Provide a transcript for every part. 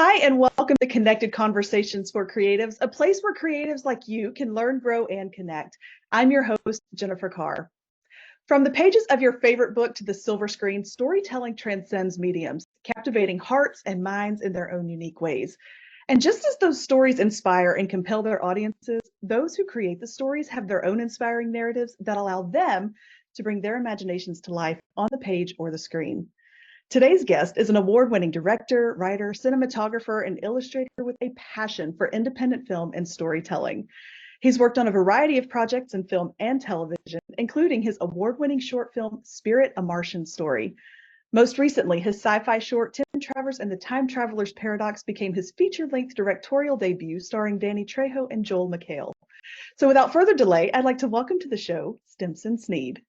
Hi, and welcome to Connected Conversations for Creatives, a place where creatives like you can learn, grow, and connect. I'm your host, Jennifer Carr. From the pages of your favorite book to the silver screen, storytelling transcends mediums, captivating hearts and minds in their own unique ways. And just as those stories inspire and compel their audiences, those who create the stories have their own inspiring narratives that allow them to bring their imaginations to life on the page or the screen. Today's guest is an award-winning director, writer, cinematographer, and illustrator with a passion for independent film and storytelling. He's worked on a variety of projects in film and television, including his award-winning short film, Spirit, a Martian Story. Most recently, his sci-fi short, Tim Travers and the Time Traveler's Paradox, became his feature-length directorial debut, starring Danny Trejo and Joel McHale. So without further delay, I'd like to welcome to the show, Stimson Snead.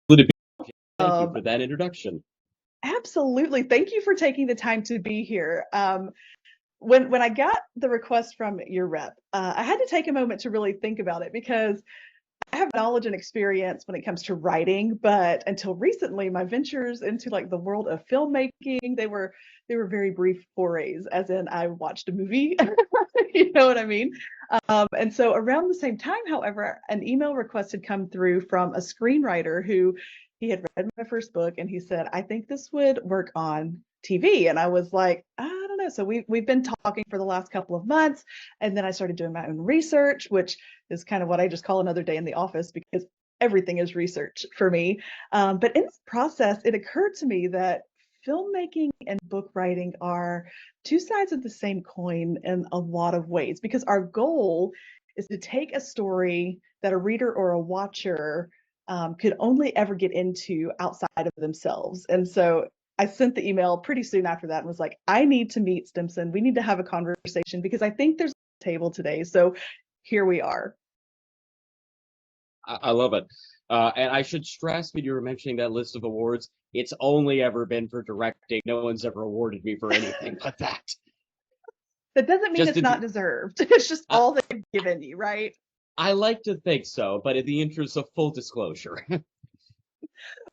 Thank you for that introduction. Absolutely. Thank you for taking the time to be here. When I got the request from your rep, I had to take a moment to really think about it because I have knowledge and experience when it comes to writing, but until recently, my ventures into like the world of filmmaking, they were very brief forays, as in I watched a movie, you know what I mean? And so around the same time, however, an email request had come through from a screenwriter who he had read my first book and he said, I think this would work on TV. And I was like, I don't know. So we've been talking for the last couple of months. And then I started doing my own research, which is kind of what I just call another day in the office because everything is research for me. But in this process, it occurred to me that filmmaking and book writing are two sides of the same coin in a lot of ways because our goal is to take a story that a reader or a watcher could only ever get into outside of themselves. And so I sent the email pretty soon after that and was like, I need to meet Stimson. We need to have a conversation because I think there's a table today. So here we are. I love it. And I should stress when you were mentioning that list of awards, it's only ever been for directing. No one's ever awarded me for anything but that. That doesn't mean Just it's not deserved. It's just all they've given you, right? I like to think so, but in the interest of full disclosure.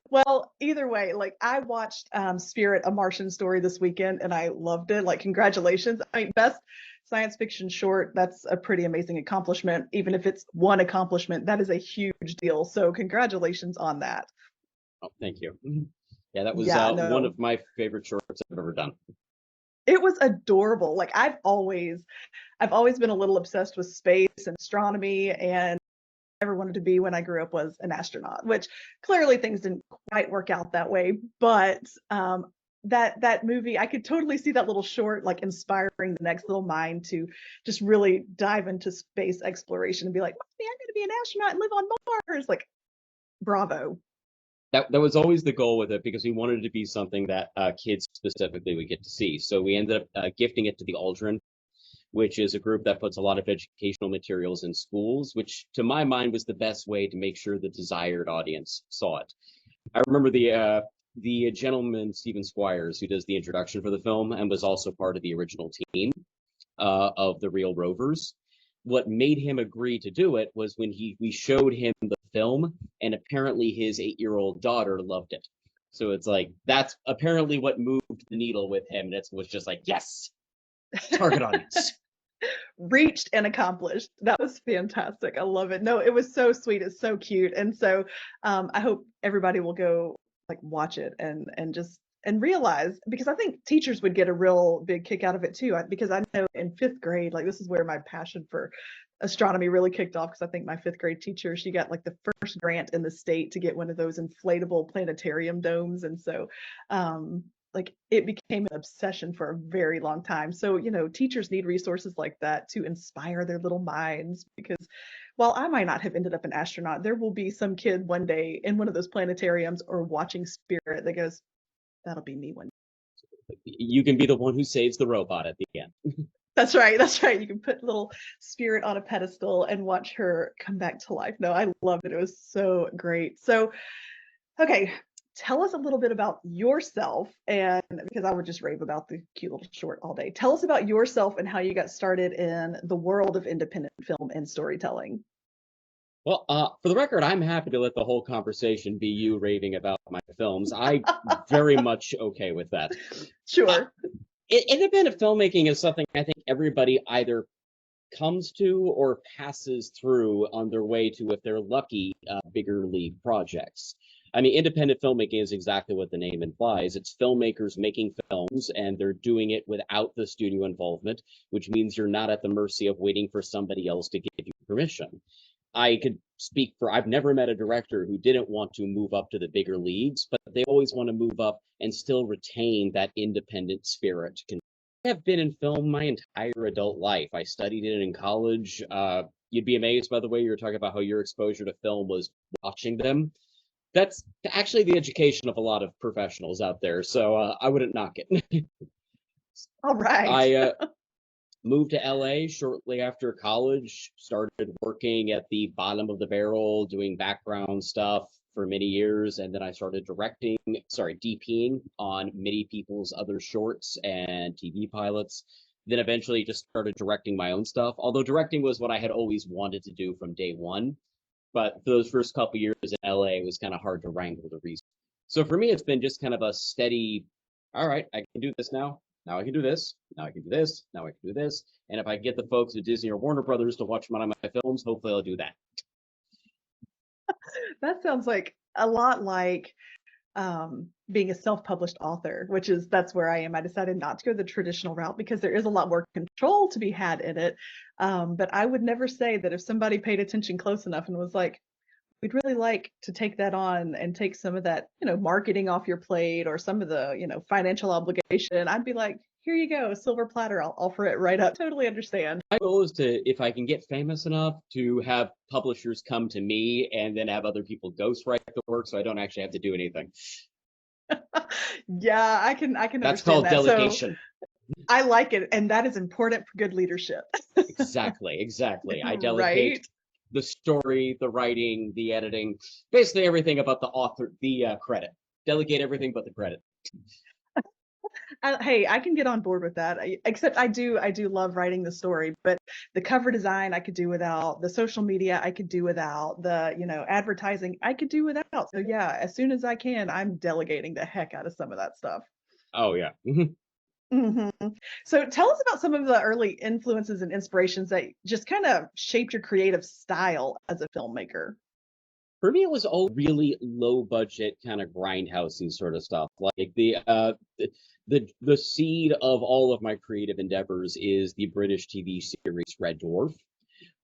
Well, either way, like I watched Spirit, a Martian Story this weekend and I loved it. Like, congratulations. I mean, best science fiction short, that's a pretty amazing accomplishment. Even if it's one accomplishment, that is a huge deal. So congratulations on that. Oh, thank you. Yeah, that was one of my favorite shorts I've ever done. It was adorable. Like I've always been a little obsessed with space and astronomy, and ever wanted to be when I grew up was an astronaut, which clearly things didn't quite work out that way. But that movie, I could totally see that little short like inspiring the next little mind to just really dive into space exploration and be like, I'm going to be an astronaut and live on Mars. Like, bravo. That was always the goal with it because we wanted it to be something that kids specifically would get to see. So we ended up gifting it to the Aldrin, which is a group that puts a lot of educational materials in schools, which to my mind was the best way to make sure the desired audience saw it. I remember the gentleman, Stephen Squires, who does the introduction for the film and was also part of the original team of the Real Rovers. What made him agree to do it was when we showed him the film, and apparently his 8-year-old daughter loved it. So it's like, that's apparently what moved the needle with him. And it was just like, yes, target audience. Reached and accomplished. That was fantastic. I love it. No, it was so sweet. It's so cute. And so I hope everybody will go like watch it and realize, because I think teachers would get a real big kick out of it too. Because I know in 5th grade, like this is where my passion for astronomy really kicked off, because I think my 5th grade teacher, she got like the first grant in the state to get one of those inflatable planetarium domes. And so like it became an obsession for a very long time. So, teachers need resources like that to inspire their little minds, because while I might not have ended up an astronaut, there will be some kid one day in one of those planetariums or watching Spirit that goes, that'll be me one day. You can be the one who saves the robot at the end. That's right. That's right. You can put little Spirit on a pedestal and watch her come back to life. No, I loved it. It was so great. So, okay, tell us a little bit about yourself, and because I would just rave about the cute little short all day. Tell us about yourself and how you got started in the world of independent film and storytelling. Well, for the record, I'm happy to let the whole conversation be you raving about my films. I very much okay with that. Sure. Independent filmmaking is something I think everybody either comes to or passes through on their way to, if they're lucky, bigger league projects. I mean, independent filmmaking is exactly what the name implies. It's filmmakers making films, and they're doing it without the studio involvement, which means you're not at the mercy of waiting for somebody else to give you permission. I could speak for, I've never met a director who didn't want to move up to the bigger leagues, but they always want to move up and still retain that independent spirit. I have been in film my entire adult life. I studied it in college. You'd be amazed by the way you were talking about how your exposure to film was watching them. That's actually the education of a lot of professionals out there, so I wouldn't knock it. All right. I moved to LA shortly after college, started working at the bottom of the barrel, doing background stuff for many years, and then I started DPing on many people's other shorts and TV pilots. Then eventually just started directing my own stuff, although directing was what I had always wanted to do from day one. But for those first couple years in LA, it was kind of hard to wrangle the reason. So for me, it's been just kind of a steady, all right, I can do this now. Now I can do this. Now I can do this. Now I can do this. And if I get the folks at Disney or Warner Brothers to watch one of my films, hopefully I'll do that. That sounds like a lot like being a self-published author, that's where I am. I decided not to go the traditional route because there is a lot more control to be had in it. But I would never say that if somebody paid attention close enough and was like, we'd really like to take that on and take some of that, marketing off your plate or some of the, financial obligation, I'd be like, here you go, silver platter. I'll offer it right up. Totally understand. My goal is to, if I can get famous enough, to have publishers come to me and then have other people ghostwrite the work so I don't actually have to do anything. Yeah, I can That's understand called that. delegation. So I like it, and that is important for good leadership. Exactly. I delegate Right? the story, the writing, the editing, basically everything about the author, the credit. Delegate everything but the credit. Hey, I can get on board with that. Except I do love writing the story, but the cover design I could do without, the social media I could do without, the, advertising I could do without. So yeah, as soon as I can, I'm delegating the heck out of some of that stuff. Oh yeah. hmm So tell us about some of the early influences and inspirations that just kind of shaped your creative style as a filmmaker. For me, it was all really low budget kind of grindhousey sort of stuff. Like the seed of all of my creative endeavors is the British TV series Red Dwarf,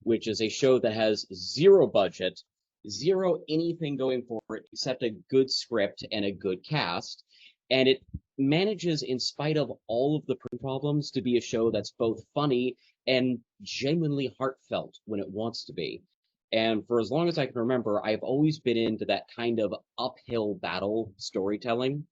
which is a show that has zero budget, zero anything going for it except a good script and a good cast. And it manages, in spite of all of the problems, to be a show that's both funny and genuinely heartfelt when it wants to be. And for as long as I can remember, I've always been into that kind of uphill battle storytelling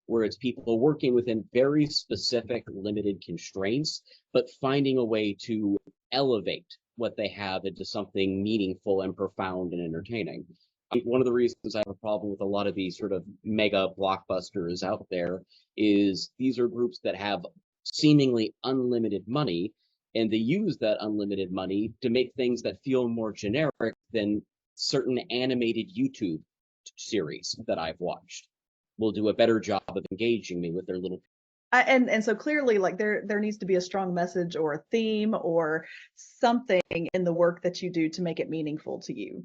where it's people working within very specific limited constraints, but finding a way to elevate what they have into something meaningful and profound and entertaining. I think one of the reasons I have a problem with a lot of these sort of mega blockbusters out there is these are groups that have seemingly unlimited money, and they use that unlimited money to make things that feel more generic than certain animated YouTube series that I've watched will do a better job of engaging me with their little. And so clearly, like there needs to be a strong message or a theme or something in the work that you do to make it meaningful to you.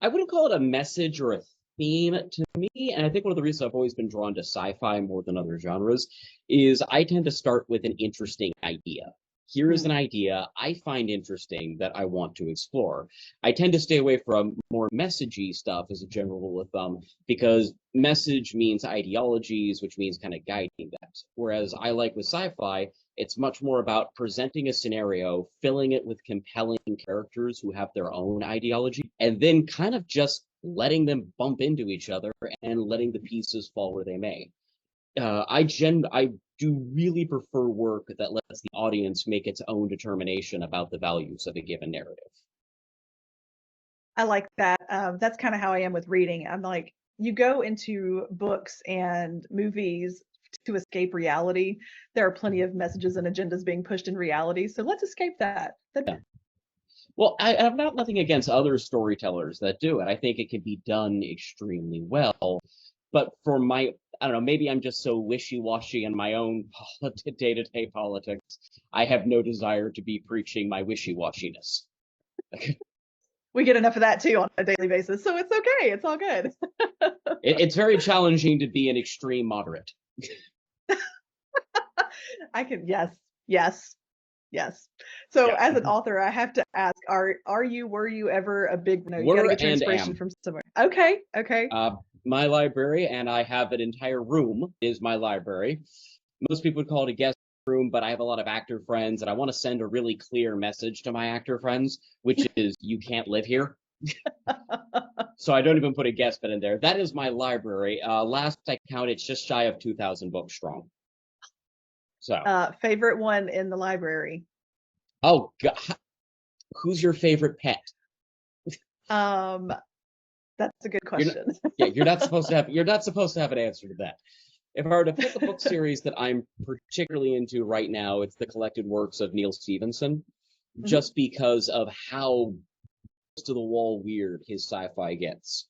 I wouldn't call it a message or a theme to me, and I think one of the reasons I've always been drawn to sci-fi more than other genres is I tend to start with an interesting idea. Here is an Hmm. idea I find interesting that I want to explore. I tend to stay away from more messagey stuff as a general rule of thumb because message means ideologies, which means kind of guiding that. Whereas I like with sci-fi, it's much more about presenting a scenario, filling it with compelling characters who have their own ideology, and then kind of just letting them bump into each other and letting the pieces fall where they may. I do really prefer work that lets the audience make its own determination about the values of a given narrative. I like that. That's kind of how I am with reading. I'm like, you go into books and movies to escape reality. There are plenty of messages and agendas being pushed in reality. So let's escape that. Yeah. Well, I've not nothing against other storytellers that do it. I think it can be done extremely well. But for my, I don't know, maybe I'm just so wishy-washy in my own day-to-day politics. I have no desire to be preaching my wishy-washiness. We get enough of that too on a daily basis, so it's okay. It's all good. It's very challenging to be an extreme moderate. I can, yes, yes, yes. So Yeah. as an author, I have to ask, were you ever a big, no, you got to Were get your and inspiration am. from somewhere. Okay, okay. My library, and I have an entire room, is my library. Most people would call it a guest room, but I have a lot of actor friends, and I want to send a really clear message to my actor friends, which is you can't live here. So I don't even put a guest bed in there. That is my library. Last I counted, it's just shy of 2,000 books strong. So, Favorite one in the library? oh God, who's your favorite pet? That's a good question. You're not supposed to have an answer to that. If I were to pick a book series that I'm particularly into right now, it's the collected works of Neil Stephenson, just because of how close to the wall weird his sci-fi gets.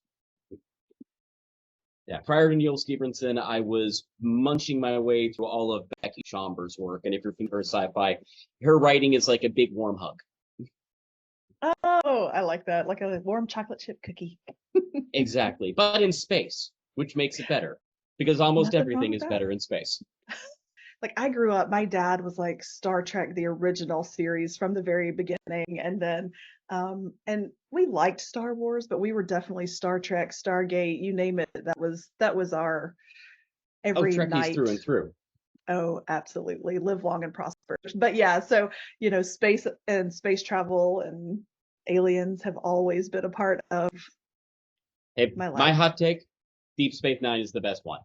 Yeah, prior to Neil Stephenson, I was munching my way through all of Becky Chambers' work, and if you're familiar with sci-fi, her writing is like a big warm hug. Oh, I like that, like a warm chocolate chip cookie. Exactly, but in space, which makes it better, because almost Nothing wrong everything with is that. better in space. Like I grew up, my dad was like Star Trek, the original series from the very beginning. And then, and we liked Star Wars, but we were definitely Star Trek, Stargate, you name it. That was our Oh, every Trekkies night. through and through. Oh, absolutely. Live long and prosper. But yeah, so, space and space travel and aliens have always been a part of Hey, my my life. hot take: Deep Space Nine is the best one.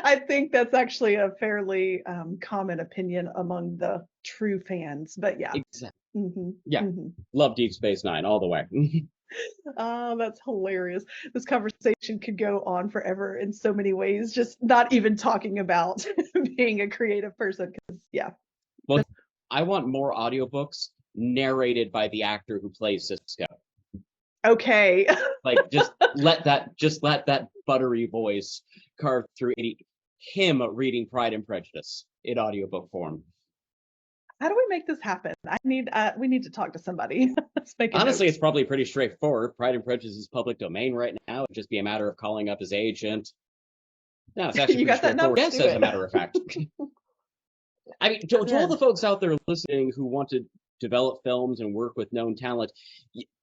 I think that's actually a fairly common opinion among the true fans. But yeah. Exactly. hmm Yeah, hmm love Deep Space Nine all the way. Oh, that's hilarious. This conversation could go on forever in so many ways, just not even talking about being a creative person. Because, yeah. Well, I want more audiobooks narrated by the actor who plays Cisco. Okay. Like, just let that buttery voice carve through him reading Pride and Prejudice in audiobook form. How do we make this happen? We need to talk to somebody. Let's make a Honestly, note. it's probably pretty straightforward. Pride and Prejudice is public domain right now. It'd just be a matter of calling up his agent. No, it's actually You pretty got that straightforward. number? Yes, Do as a it. matter of fact. I mean, to all Man. the folks out there listening who want to develop films and work with known talent,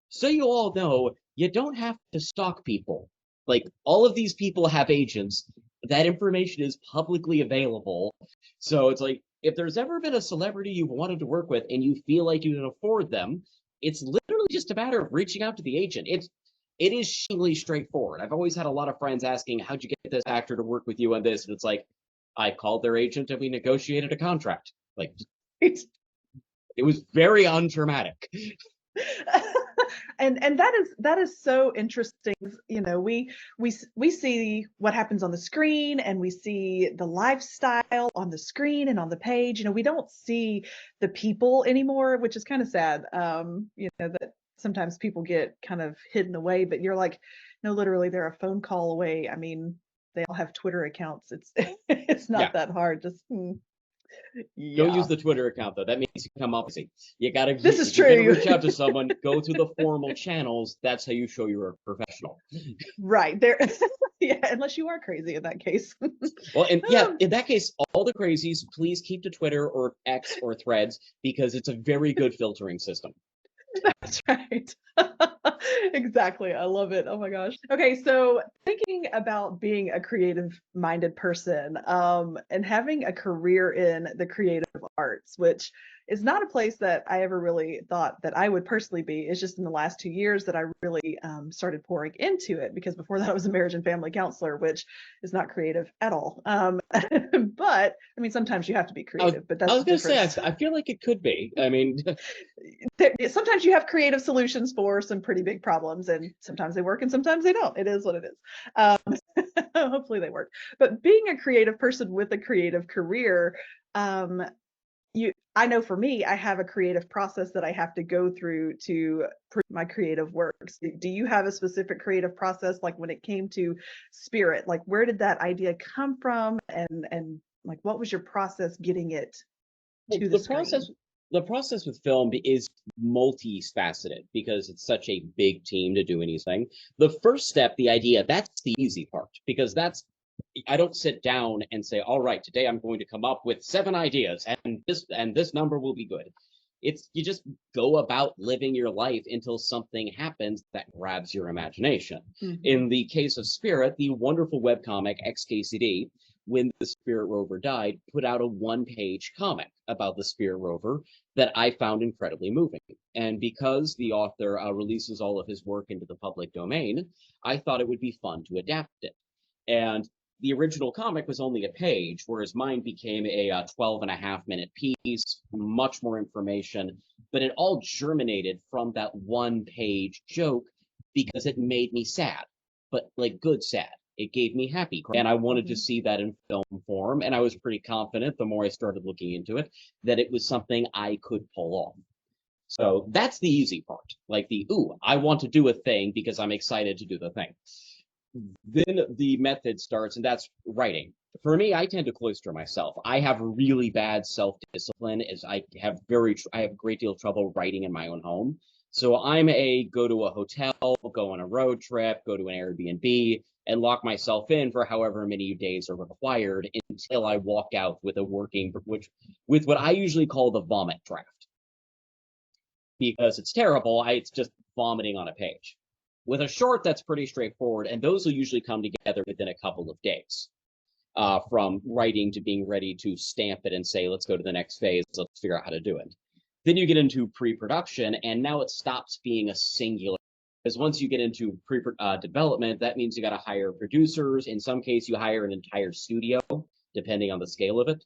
so you all know, you don't have to stalk people. Like, all of these people have agents. That information is publicly available. So it's like, if there's ever been a celebrity you've wanted to work with and you feel like you can afford them, it's literally just a matter of reaching out to the agent. It is shockingly straightforward. I've always had a lot of friends asking, how'd you get this actor to work with you on this? And it's like, I called their agent and we negotiated a contract. Like, it was very undramatic. And that is so interesting. We see what happens on the screen, and we see the lifestyle on the screen and on the page. We don't see the people anymore, which is kind of sad. That sometimes people get kind of hidden away, but you're like, no, literally they're a phone call away. I mean, they all have Twitter accounts. It's it's Yeah. not that hard. Just Don't yeah. use the Twitter account though. That makes you come off as you gotta This is if you're gonna true. reach out to someone, go through the formal channels. That's how you show you're a professional. Right there. Yeah, unless you are crazy in that case. Well, and yeah, in that case, all the crazies, please keep to Twitter or X or Threads because it's a very good filtering system. That's right. Exactly. I love it. Oh my gosh. Okay, so thinking about being a creative minded person, and having a career in the creative arts, which is not a place that I ever really thought that I would personally be. It's just in the last 2 years that I really started pouring into it, because before that I was a marriage and family counselor, which is not creative at all. But I mean, sometimes you have to be creative, but I that's was the gonna say, difference. I feel like it could be. I mean, Sometimes you have creative solutions for some pretty big problems, and sometimes they work and sometimes they don't. It is what it is. Hopefully they work. But being a creative person with a creative career, um, I know for me, I have a creative process that I have to go through to prove my creative works. Do you have a specific creative process, like when it came to Spirit? Like, where did that idea come from, and like, what was your process getting it Well, to the screen? the process with film is multifaceted because it's such a big team to do anything. The first step, the idea, that's the easy part because that's I don't sit down and say, all right, today I'm going to come up with 7 ideas and this number will be good. It's you just go about living your life until something happens that grabs your imagination. Mhm. In the case of Spirit, the wonderful webcomic XKCD, when the Spirit Rover died, put out a 1-page comic about the Spirit Rover that I found incredibly moving. And because the author releases all of his work into the public domain, I thought it would be fun to adapt it. And the original comic was only a page, whereas mine became a 12 and a half minute piece, much more information, but it all germinated from that 1-page joke because it made me sad, but like good sad. It gave me happy. And I wanted to Mhm. see that in film form. And I was pretty confident the more I started looking into it that it was something I could pull off. So that's the easy part. Like ooh, I want to do a thing because I'm excited to do the thing. Then the method starts, and that's writing. For me, I tend to cloister myself. I have really bad self-discipline as I have a great deal of trouble writing in my own home. So I'm a go to a hotel, go on a road trip, go to an Airbnb, and lock myself in for however many days are required until I walk out with a working, which with what I usually call the vomit draft because it's terrible. It's just vomiting on a page. With a short, that's pretty straightforward, and those will usually come together within a couple of days. From writing to being ready to stamp it and say, let's go to the next phase, let's figure out how to do it. Then you get into pre-production, and now it stops being a singular. Because once you get into pre-development, that means you got to hire producers. In some case, you hire an entire studio, depending on the scale of it.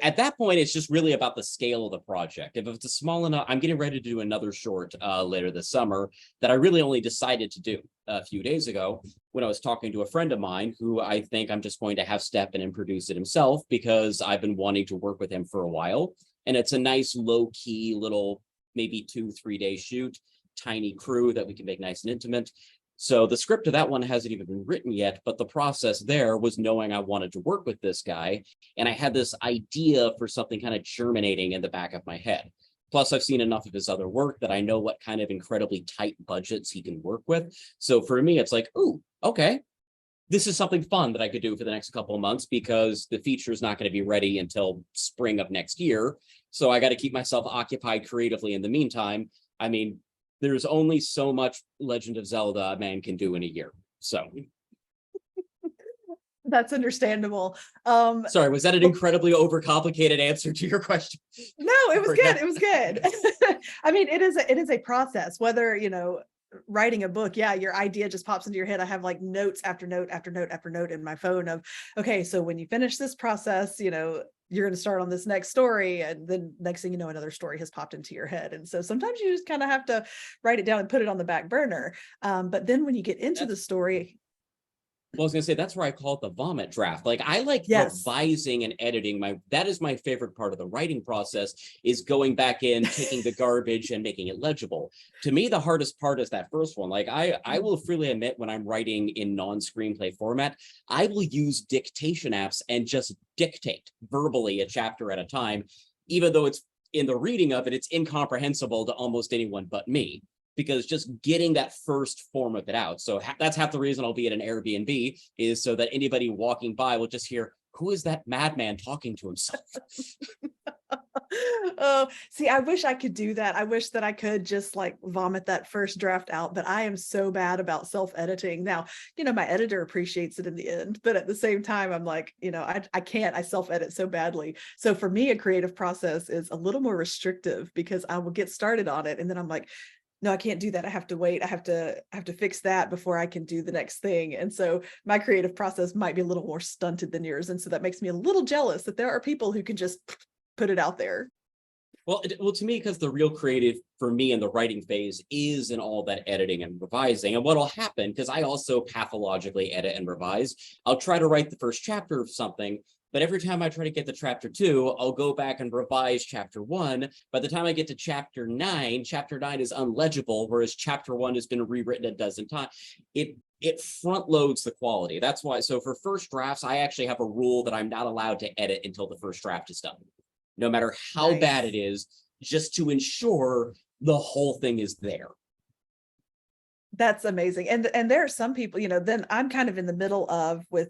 At that point, it's just really about the scale of the project. If it's a small enough, I'm getting ready to do another short later this summer that I really only decided to do a few days ago when I was talking to a friend of mine who I think I'm just going to have step in and produce it himself because I've been wanting to work with him for a while. And it's a nice low key little, maybe 2-3 day shoot, tiny crew that we can make nice and intimate. So the script of that one hasn't even been written yet, but the process there was knowing I wanted to work with this guy. And I had this idea for something kind of germinating in the back of my head. Plus, I've seen enough of his other work that I know what kind of incredibly tight budgets he can work with. So for me, it's like, ooh, okay, this is something fun that I could do for the next couple of months because the feature is not going to be ready until spring of next year. So I got to keep myself occupied creatively in the meantime. I mean, there's only so much Legend of Zelda a man can do in a year. So That's understandable. sorry, was that an But incredibly overcomplicated answer to your question? no, it was good. It was good. I mean, it is a process, whether, writing a book, yeah, your idea just pops into your head. I have like notes after note after note after note in my phone of, okay, so when you finish this process, you're going to start on this next story. And then next thing you know, another story has popped into your head. And so sometimes you just kind of have to write it down and put it on the back burner. But then when you get into the That's story, Well, I was gonna say that's where I call it the vomit draft. Like I like yes. revising and editing that is my favorite part of the writing process is going back in, taking the garbage and making it legible. To me, the hardest part is that first one. Like I will freely admit when I'm writing in non-screenplay format, I will use dictation apps and just dictate verbally a chapter at a time, even though it's in the reading of it, it's incomprehensible to almost anyone but me because just getting that first form of it out. So that's half the reason I'll be at an Airbnb is so that anybody walking by will just hear, who is that madman talking to himself? Oh, see, I wish I could do that. I wish that I could just like vomit that first draft out, but I am so bad about self-editing. Now, my editor appreciates it in the end, but at the same time, I'm like, I can't, I self-edit so badly. So for me, a creative process is a little more restrictive because I will get started on it. And then I'm like, no, I can't do that. I have to wait. I have to fix that before I can do the next thing. And so my creative process might be a little more stunted than yours. And so that makes me a little jealous that there are people who can just put it out there. Well, to me, because the real creative for me in the writing phase is in all that editing and revising. And what'll happen, because I also pathologically edit and revise, I'll try to write the first chapter of something, But every time I try to get to chapter 2, I'll go back and revise chapter 1. By the time I get to chapter 9 is unlegible, whereas chapter 1 has been rewritten a dozen times. It front loads the quality. That's why. So for first drafts, I actually have a rule that I'm not allowed to edit until the first draft is done, no matter how bad it is, just to ensure the whole thing is there. That's amazing. And there are some people, then I'm kind of in the middle of with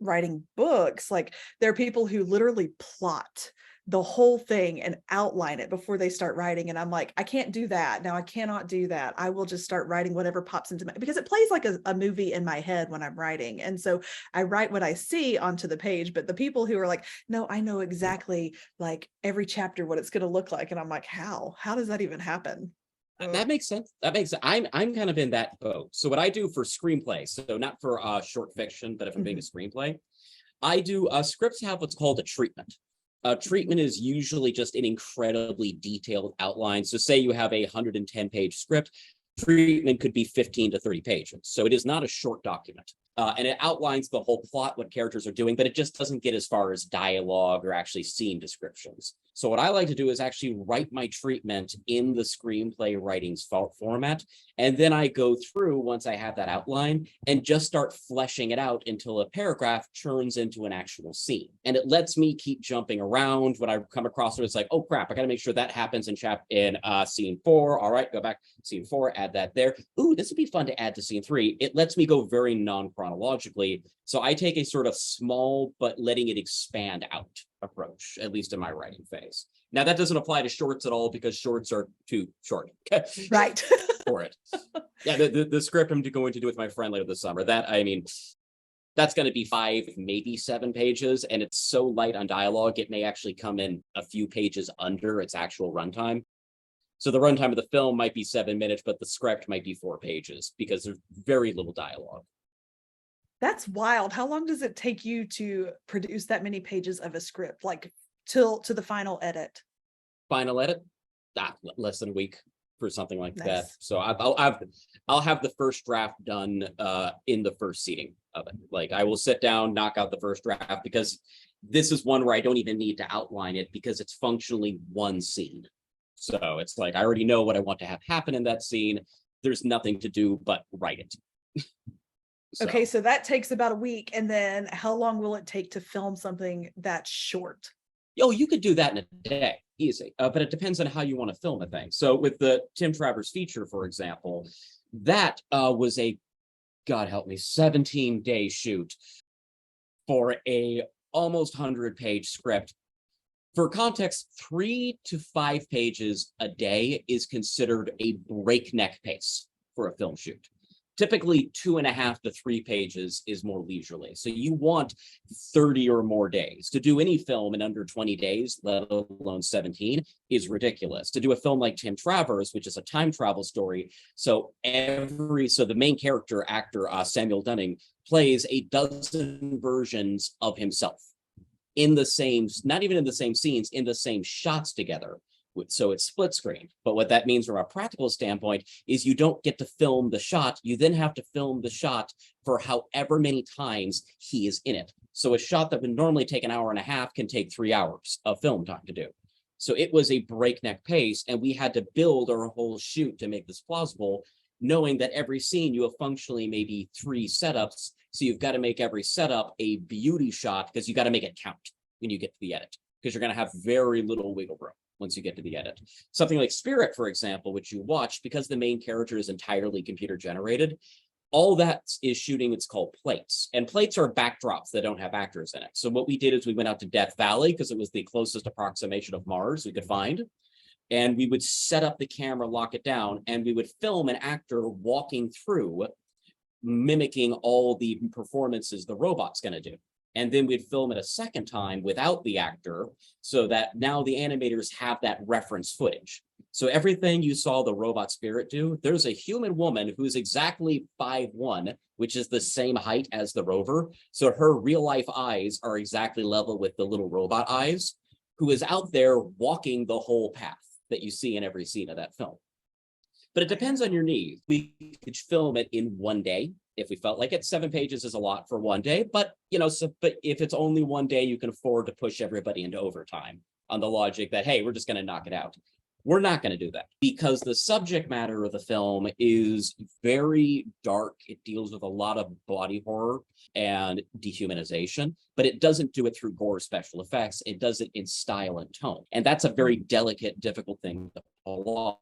writing books. Like there are people who literally plot the whole thing and outline it before they start writing. And I'm like, I can't do that. Now I cannot do that. I will just start writing whatever pops into because it plays like a movie in my head when I'm writing. And so I write what I see onto the page, but the people who are like, no, I know exactly like every chapter, what it's going to look like. And I'm like, how does that even happen? That makes sense. I'm kind of in that boat. So what I do for screenplay, so not for short fiction, but if I'm doing a screenplay, I do scripts have what's called a treatment. A treatment is usually just an incredibly detailed outline. So say you have a 110-page script, treatment could be 15 to 30 pages. So it is not a short document. And it outlines the whole plot, what characters are doing, but it just doesn't get as far as dialogue or actually scene descriptions. So what I like to do is actually write my treatment in the screenplay writing format. And then I go through, once I have that outline, and just start fleshing it out until a paragraph turns into an actual scene. And it lets me keep jumping around. When I come across it, it's like, oh crap, I got to make sure that happens in scene 4. All right, go back, scene 4, add that there. Ooh, this would be fun to add to scene 3. It lets me go very non-chronologically. So I take a sort of small, but letting it expand out approach, at least in my writing phase. Now that doesn't apply to shorts at all because shorts are too short. Right. For it. Yeah, the script I'm going to do with my friend later this summer, that's going to be 5, maybe 7 pages, and it's so light on dialogue, it may actually come in a few pages under its actual runtime. So the runtime of the film might be 7 minutes, but the script might be 4 pages because there's very little dialogue. That's wild. How long does it take you to produce that many pages of a script, like to the final edit? Final edit? Less than a week for something like that. So I'll have the first draft done in the first seating of it. Like I will sit down, knock out the first draft, because this is one where I don't even need to outline it because it's functionally one scene. So it's like I already know what I want to have happen in that scene. There's nothing to do but write it. Okay, so that takes about a week. And then how long will it take to film something that short? Oh, you could do that in a day, easy. But it depends on how you want to film a thing. So with the Tim Travers feature, for example, that was a, God help me, 17-day shoot for a almost 100-page script. For context, 3 to 5 pages a day is considered a breakneck pace for a film shoot. Typically 2.5 to 3 pages is more leisurely. So you want 30 or more days. To do any film in under 20 days, let alone 17, is ridiculous. To do a film like Tim Travers, which is a time travel story, so the main character actor, Samuel Dunning, plays a dozen versions of himself in the same, not even in the same scenes, in the same shots together. So it's split screen. But what that means from a practical standpoint is you don't get to film the shot. You then have to film the shot for however many times he is in it. So a shot that would normally take an hour and a half can take 3 hours of film time to do. So it was a breakneck pace, and we had to build our whole shoot to make this plausible, knowing that every scene you have functionally maybe 3 setups. So you've got to make every setup a beauty shot because you got to make it count when you get to the edit, because you're going to have very little wiggle room once you get to the edit. Something like Spirit, for example, which you watched, because the main character is entirely computer generated, all that is shooting, it's called plates. And plates are backdrops that don't have actors in it. So what we did is we went out to Death Valley because it was the closest approximation of Mars we could find. And we would set up the camera, lock it down, and we would film an actor walking through, mimicking all the performances the robot's going to do. And then we'd film it a second time without the actor, so that now the animators have that reference footage. So everything you saw the robot Spirit do, there's a human woman who's exactly 5'1", which is the same height as the rover. So her real life eyes are exactly level with the little robot eyes, who is out there walking the whole path that you see in every scene of that film. But it depends on your needs. We could film it in one day if we felt like it. 7 pages is a lot for one day, but but if it's only one day, you can afford to push everybody into overtime on the logic that, hey, we're just going to knock it out. We're not going to do that because the subject matter of the film is very dark. It deals with a lot of body horror and dehumanization, but it doesn't do it through gore special effects. It does it in style and tone. And that's a very delicate, difficult thing to pull off.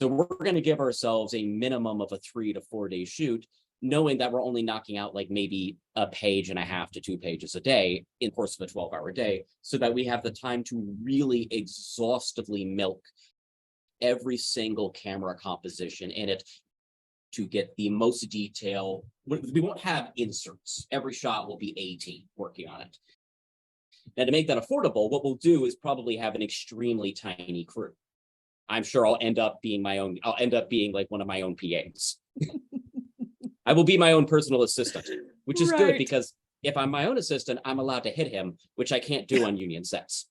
So we're going to give ourselves a minimum of a 3 to 4 day shoot, knowing that we're only knocking out like maybe 1.5 pages to 2 pages a day in the course of a 12-hour day, so that we have the time to really exhaustively milk every single camera composition in it to get the most detail. We won't have inserts. Every shot will be a team working on it. Now, to make that affordable, what we'll do is probably have an extremely tiny crew. I'm sure I'll end up being like one of my own PAs. I will be my own personal assistant, which is good because if I'm my own assistant, I'm allowed to hit him, which I can't do on union sets.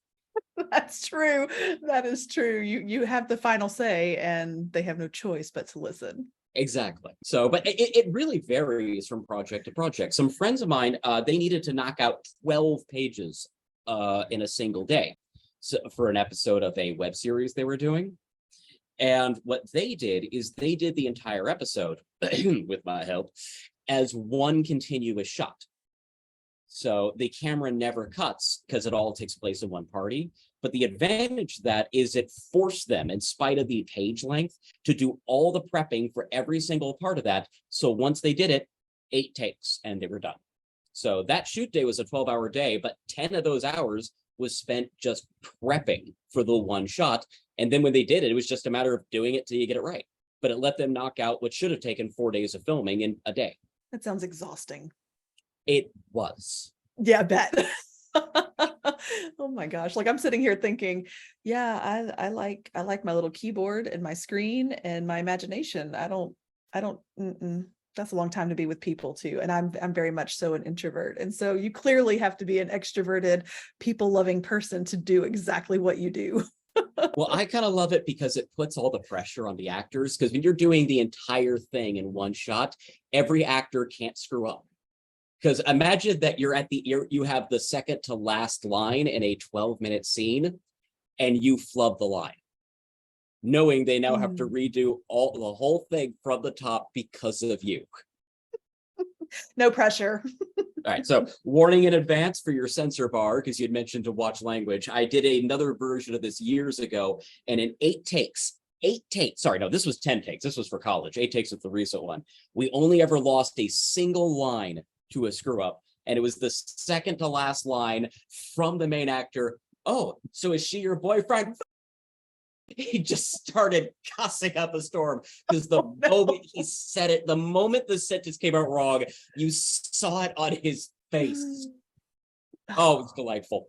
That's true. That is true. You have the final say and they have no choice but to listen. Exactly. So, but it really varies from project to project. Some friends of mine, they needed to knock out 12 pages in a single day, so for an episode of a web series they were doing. And what they did is they did the entire episode with my help as one continuous shot. So the camera never cuts because it all takes place in one party. But the advantage of that is it forced them, in spite of the page length, to do all the prepping for every single part of that. So once they did it, 8 takes and they were done. So that shoot day was a 12-hour day, but 10 of those hours was spent just prepping for the one shot. And then when they did it, it was just a matter of doing it till you get it right. But it let them knock out what should have taken 4 days of filming in a day. That sounds exhausting. It was. Yeah, I bet. Oh my gosh. Like I'm sitting here thinking, yeah, I like my little keyboard and my screen and my imagination. I don't, that's a long time to be with people too. And I'm very much so an introvert. And so you clearly have to be an extroverted, people-loving person to do exactly what you do. Well, I kind of love it because it puts all the pressure on the actors, because when you're doing the entire thing in one shot, every actor can't screw up. Because imagine that you have the second to last line in a 12-minute scene and you flub the line, knowing they now have to redo the whole thing from the top because of you. No pressure. All right, so warning in advance for your censor bar, because you'd mentioned to watch language. I did another version of this years ago, and in 8 takes, sorry, no, this was 10 takes. This was for college. 8 takes with the recent one. We only ever lost a single line to a screw up, and it was the second to last line from the main actor. Oh, so is she your boyfriend? He just started cussing up a storm because moment he said it, the moment the sentence came out wrong, you saw it on his face. Oh, it was delightful.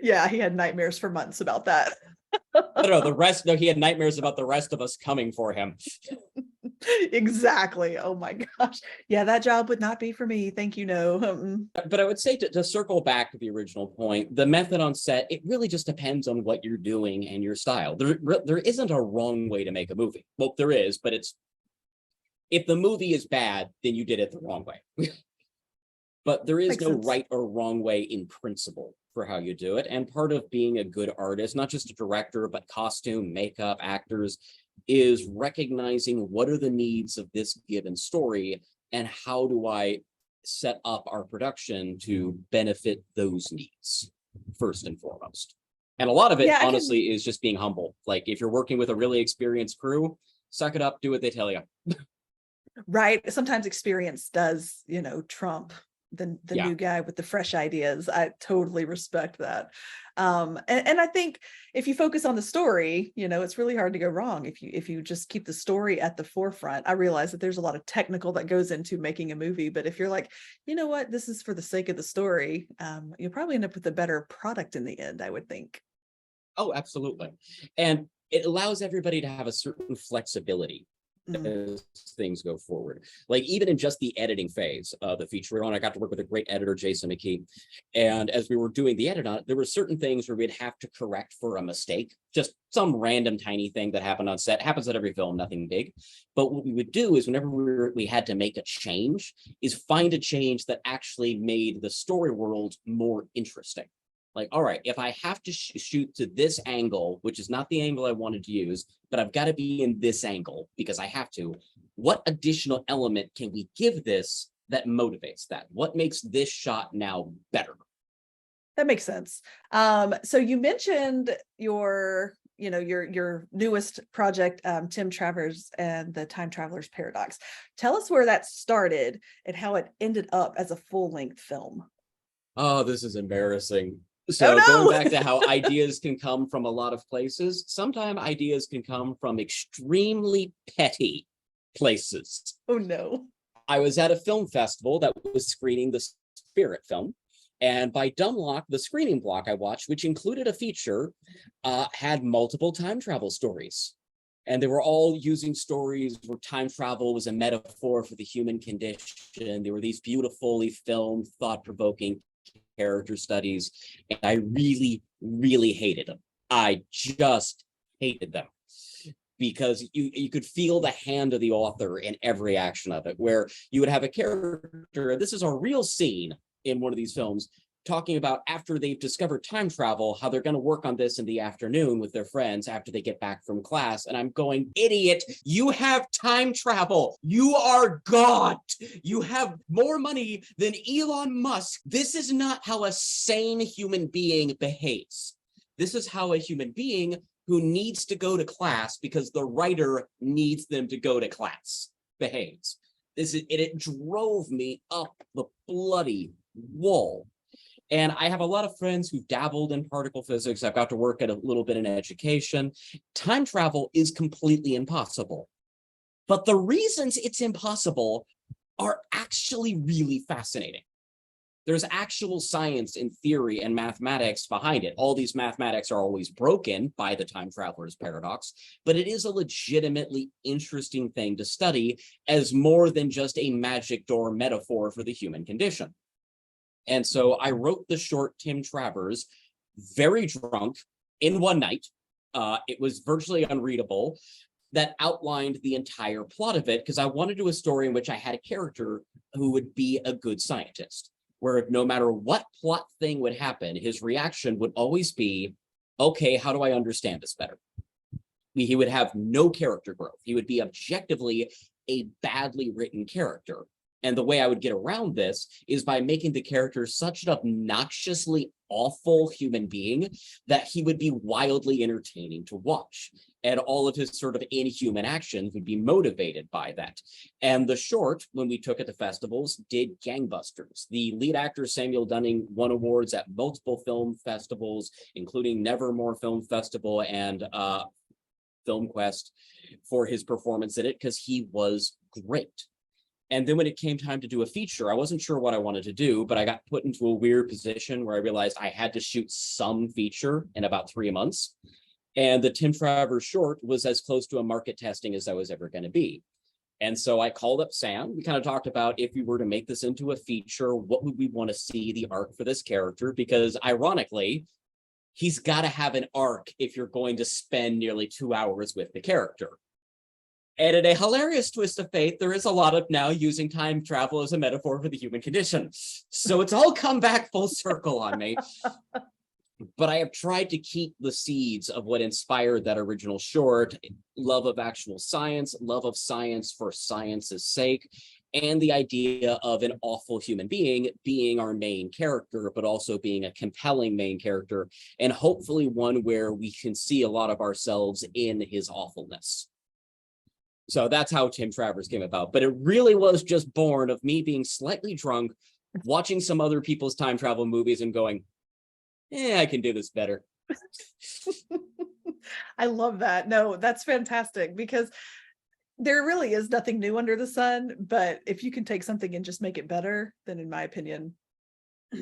Yeah, he had nightmares for months about that. No, he had nightmares about the rest of us coming for him. Exactly. Oh my gosh. Yeah, that job would not be for me. Thank you, no. But I would say to circle back to the original point, the method on set, it really just depends on what you're doing and your style. There isn't a wrong way to make a movie. Well, there is, but if the movie is bad, then you did it the wrong way. But there is no right or wrong way in principle for how you do it. And part of being a good artist, not just a director, but costume, makeup, actors, is recognizing what are the needs of this given story and how do I set up our production to benefit those needs first and foremost. And a lot of it, honestly, is just being humble. Like if you're working with a really experienced crew, suck it up, do what they tell you. Right. Sometimes experience does, trump the new guy with the fresh ideas. I totally respect that. And I think if you focus on the story, it's really hard to go wrong if you just keep the story at the forefront. I realize that there's a lot of technical that goes into making a movie, but if you're like, you know what, this is for the sake of the story, you'll probably end up with a better product in the end, I would think. Oh, absolutely. And it allows everybody to have a certain flexibility. Mm. as things go forward. Like even in just the editing phase of the feature we were on, I got to work with a great editor, Jason McKee. And as we were doing the edit on it, there were certain things where we'd have to correct for a mistake, just some random tiny thing that happened on set. It happens at every film, nothing big. But what we would do is whenever we had to make a change, is find a change that actually made the story world more interesting. Like, all right, if I have to shoot to this angle, which is not the angle I wanted to use, but I've got to be in this angle because I have to, what additional element can we give this that motivates that? What makes this shot now better? That makes sense. So you mentioned your newest project, Tim Travers and the Time Traveler's Paradox. Tell us where that started and how it ended up as a full-length film. Oh, this is embarrassing. Oh So going back no! to how ideas can come from a lot of places, sometimes ideas can come from extremely petty places. Oh no. I was at a film festival that was screening the Spirit film. And by dumb luck, the screening block I watched, which included a feature, had multiple time travel stories. And they were all using stories where time travel was a metaphor for the human condition. There were these beautifully filmed, thought-provoking character studies. And I really, really hated them. I just hated them. Because you could feel the hand of the author in every action of it, where you would have a character, this is a real scene in one of these films, talking about after they've discovered time travel, how they're going to work on this in the afternoon with their friends after they get back from class. And I'm going, idiot, you have time travel. You are God. You have more money than Elon Musk. This is not how a sane human being behaves. This is how a human being who needs to go to class because the writer needs them to go to class behaves. It drove me up the bloody wall. And I have a lot of friends who dabbled in particle physics. I've got to work at a little bit in education. Time travel is completely impossible. But the reasons it's impossible are actually really fascinating. There's actual science and theory and mathematics behind it. All these mathematics are always broken by the time traveler's paradox, but it is a legitimately interesting thing to study as more than just a magic door metaphor for the human condition. And so I wrote the short Tim Travers very drunk in one night. It was virtually unreadable, that outlined the entire plot of it because I wanted to do a story in which I had a character who would be a good scientist, where no matter what plot thing would happen, his reaction would always be, okay, how do I understand this better? He would have no character growth. He would be objectively a badly written character. And the way I would get around this is by making the character such an obnoxiously awful human being that he would be wildly entertaining to watch. And all of his sort of inhuman actions would be motivated by that. And the short, when we took it to festivals, did gangbusters. The lead actor, Samuel Dunning, won awards at multiple film festivals, including Nevermore Film Festival and Film Quest, for his performance in it, because he was great. And then when it came time to do a feature, I wasn't sure what I wanted to do, but I got put into a weird position where I realized I had to shoot some feature in about 3 months. And the Tim Travers short was as close to a market testing as I was ever going to be. And so I called up Sam. We kind of talked about if we were to make this into a feature, what would we want to see the arc for this character? Because ironically, he's got to have an arc if you're going to spend nearly 2 hours with the character. And in a hilarious twist of fate, there is a lot of now using time travel as a metaphor for the human condition. So it's all come back full circle on me. But I have tried to keep the seeds of what inspired that original short, love of actual science, love of science for science's sake, and the idea of an awful human being our main character, but also being a compelling main character, and hopefully one where we can see a lot of ourselves in his awfulness. So that's how Tim Travers came about. But it really was just born of me being slightly drunk, watching some other people's time travel movies and going, I can do this better. I love that. No, that's fantastic because there really is nothing new under the sun. But if you can take something and just make it better, then in my opinion,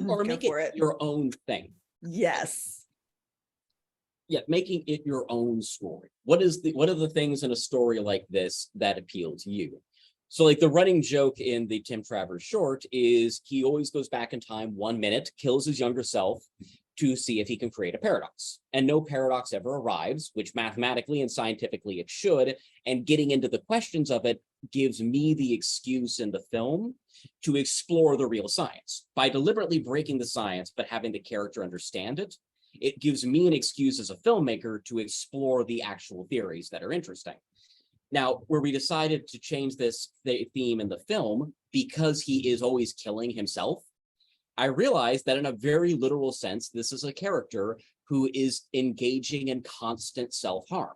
Or go make for it your own thing. Yes. Yeah, making it your own story. What are the things in a story like this that appeal to you? So like the running joke in the Tim Travers short is he always goes back in time 1 minute, kills his younger self to see if he can create a paradox. And no paradox ever arrives, which mathematically and scientifically it should. And getting into the questions of it gives me the excuse in the film to explore the real science. By deliberately breaking the science, but having the character understand it, it gives me an excuse as a filmmaker to explore the actual theories that are interesting. Now, where we decided to change this theme in the film, because he is always killing himself, I realized that in a very literal sense, this is a character who is engaging in constant self-harm.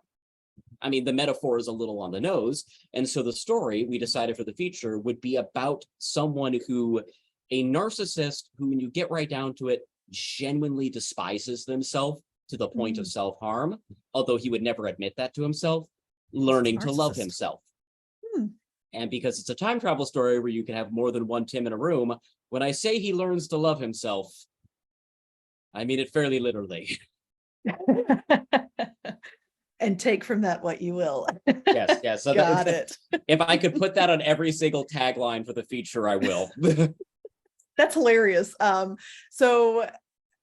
I mean, the metaphor is a little on the nose. And so the story we decided for the feature would be about someone who, a narcissist who, when you get right down to it, genuinely despises themselves to the point of self-harm, although he would never admit that to himself, learning to love himself. And because it's a time travel story where you can have more than one Tim in a room, when I say he learns to love himself, I mean it fairly literally. And take from that what you will. Yes. So Got it. If I could put that on every single tagline for the feature, I will. That's hilarious. So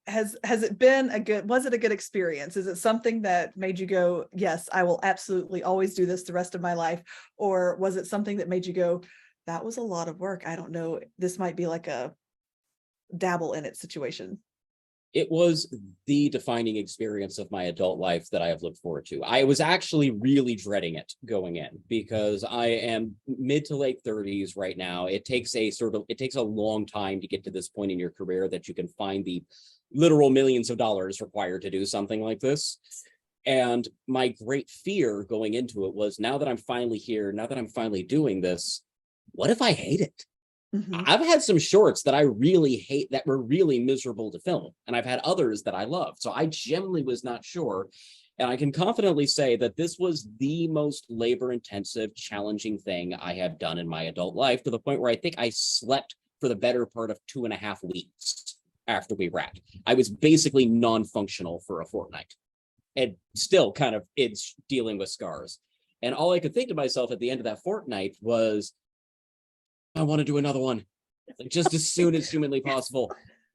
has it been was it a good experience? Is it something that made you go, yes, I will absolutely always do this the rest of my life? Or was it something that made you go, that was a lot of work, I don't know, this might be like a dabble in it situation? It was the defining experience of my adult life that I have looked forward to. I was actually really dreading it going in because I am mid to late 30s right now. It takes a long time to get to this point in your career that you can find the literal millions of dollars required to do something like this. And my great fear going into it was, now that I'm finally here, now that I'm finally doing this, what if I hate it? I've had some shorts that I really hate that were really miserable to film, and I've had others that I loved. So I genuinely was not sure. And I can confidently say that this was the most labor-intensive, challenging thing I have done in my adult life, to the point where I think I slept for the better part of 2.5 weeks after we wrapped. I was basically non-functional for a fortnight, and still kind of it's dealing with scars. And all I could think to myself at the end of that fortnight was, I want to do another one, like, just as soon as humanly possible.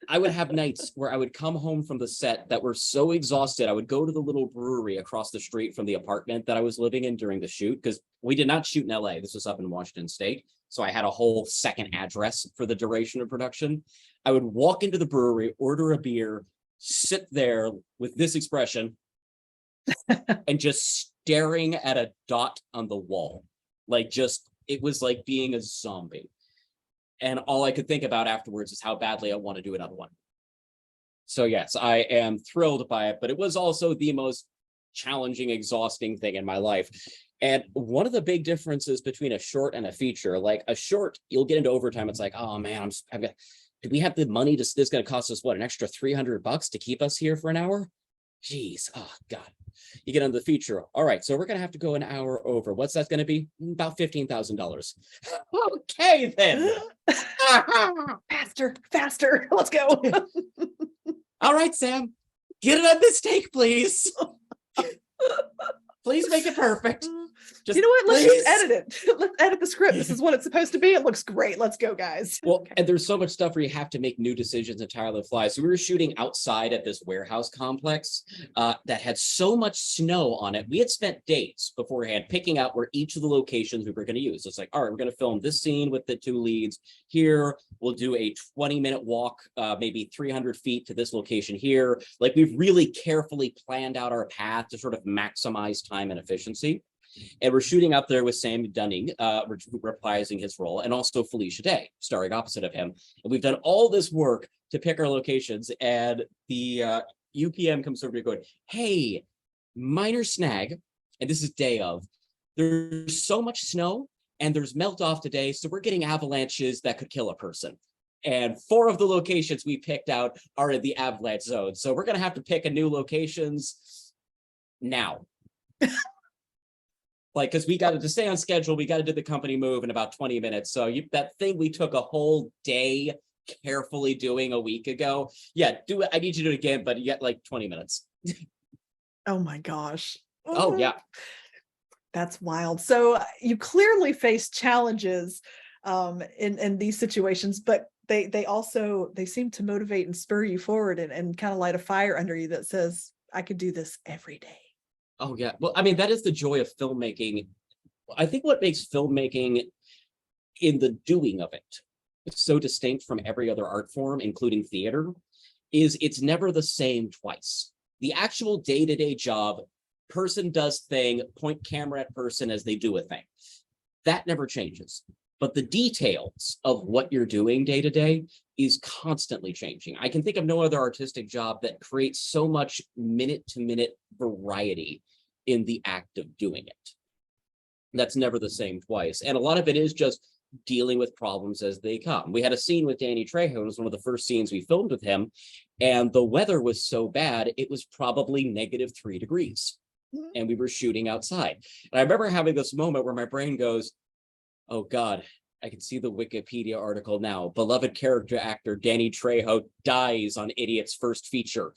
I would have nights where I would come home from the set that were so exhausted. I would go to the little brewery across the street from the apartment that I was living in during the shoot, because we did not shoot in LA. This was up in Washington State. So I had a whole second address for the duration of production. I would walk into the brewery, order a beer, sit there with this expression and just staring at a dot on the wall. It was like being a zombie. And all I could think about afterwards is how badly I want to do another one. So yes, I am thrilled by it, but it was also the most challenging, exhausting thing in my life. And one of the big differences between a short and a feature, like a short, you'll get into overtime. It's like, oh man, do we have the money this is going to cost us, what, an extra $300 to keep us here for an hour? Jeez, oh God. You get on the feature. All right, so we're going to have to go an hour over. What's that going to be? About $15,000. Okay, then. Faster. Let's go. All right, Sam. Get it on this take, please. Please make it perfect. You know what? Let's just edit it. Let's edit the script. This is what it's supposed to be. It looks great. Let's go, guys. Well, okay. And there's so much stuff where you have to make new decisions entirely on the fly. So we were shooting outside at this warehouse complex that had so much snow on it. We had spent days beforehand picking out where each of the locations we were going to use. It's like, all right, we're going to film this scene with the two leads here. We'll do a 20-minute walk, maybe 300 feet to this location here. Like, we've really carefully planned out our path to sort of maximize time and efficiency. And we're shooting out there with Sam Dunning, reprising his role, and also Felicia Day, starring opposite of him. And we've done all this work to pick our locations, and the UPM comes over to going, hey, minor snag, and this is day of, there's so much snow, and there's melt off today, so we're getting avalanches that could kill a person. And 4 of the locations we picked out are in the avalanche zone. So we're going to have to pick a new locations now. Like, because we got to stay on schedule, we got to do the company move in about 20 minutes. So that thing we took a whole day carefully doing a week ago. Yeah, do it. I need you to do it again, but you get like 20 minutes. Oh my gosh. Oh Ooh, yeah. that's wild. So you clearly face challenges in these situations, but they also they seem to motivate and spur you forward and kind of light a fire under you that says, I could do this every day. Oh yeah. Well, I mean, that is the joy of filmmaking. I think what makes filmmaking in the doing of it so distinct from every other art form, including theater, is it's never the same twice. The actual day-to-day job, person does thing, point camera at person as they do a thing. That never changes. But the details of what you're doing day to day is constantly changing. I can think of no other artistic job that creates so much minute to minute variety in the act of doing it. That's never the same twice. And a lot of it is just dealing with problems as they come. We had a scene with Danny Trejo. It was one of the first scenes we filmed with him. And the weather was so bad, it was probably -3 degrees. And we were shooting outside. And I remember having this moment where my brain goes, oh God, I can see the Wikipedia article now. Beloved character actor Danny Trejo dies on Idiot's first feature.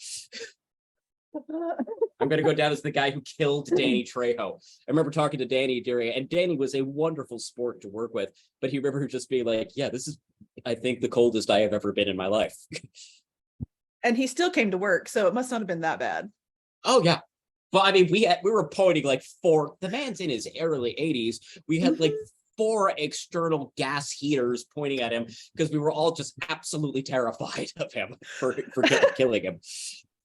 I'm going to go down as the guy who killed Danny Trejo. I remember talking to Danny during, and Danny was a wonderful sport to work with, but he remember just being like, yeah, this is, I think, the coldest I have ever been in my life. And he still came to work, so it must not have been that bad. Oh, yeah. Well, I mean, we were pointing like the man's in his early 80s. We had like 4 external gas heaters pointing at him because we were all just absolutely terrified of him for killing him.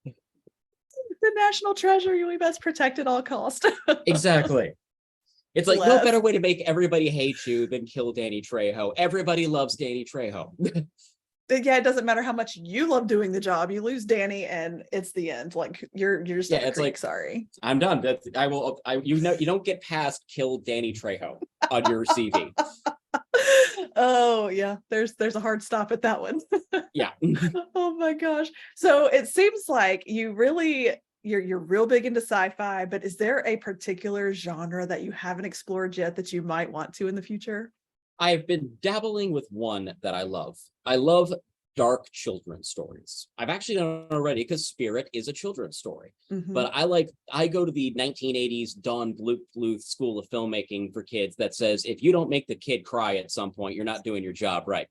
The national treasure we best protect at all cost. Exactly. It's like no better way to make everybody hate you than kill Danny Trejo. Everybody loves Danny Trejo. Yeah, it doesn't matter how much you love doing the job. You lose Danny, and it's the end. Like you're just yeah. It's like sorry. I'm done. That's you don't get past kill Danny Trejo on your CV. Oh yeah, there's a hard stop at that one. Yeah. Oh my gosh. So it seems like you're real big into sci-fi, but is there a particular genre that you haven't explored yet that you might want to in the future? I've been dabbling with one that I love. I love dark children's stories. I've actually done it already because Spirit is a children's story. But I go to the 1980s Don Bluth School of Filmmaking for kids that says, if you don't make the kid cry at some point, you're not doing your job right.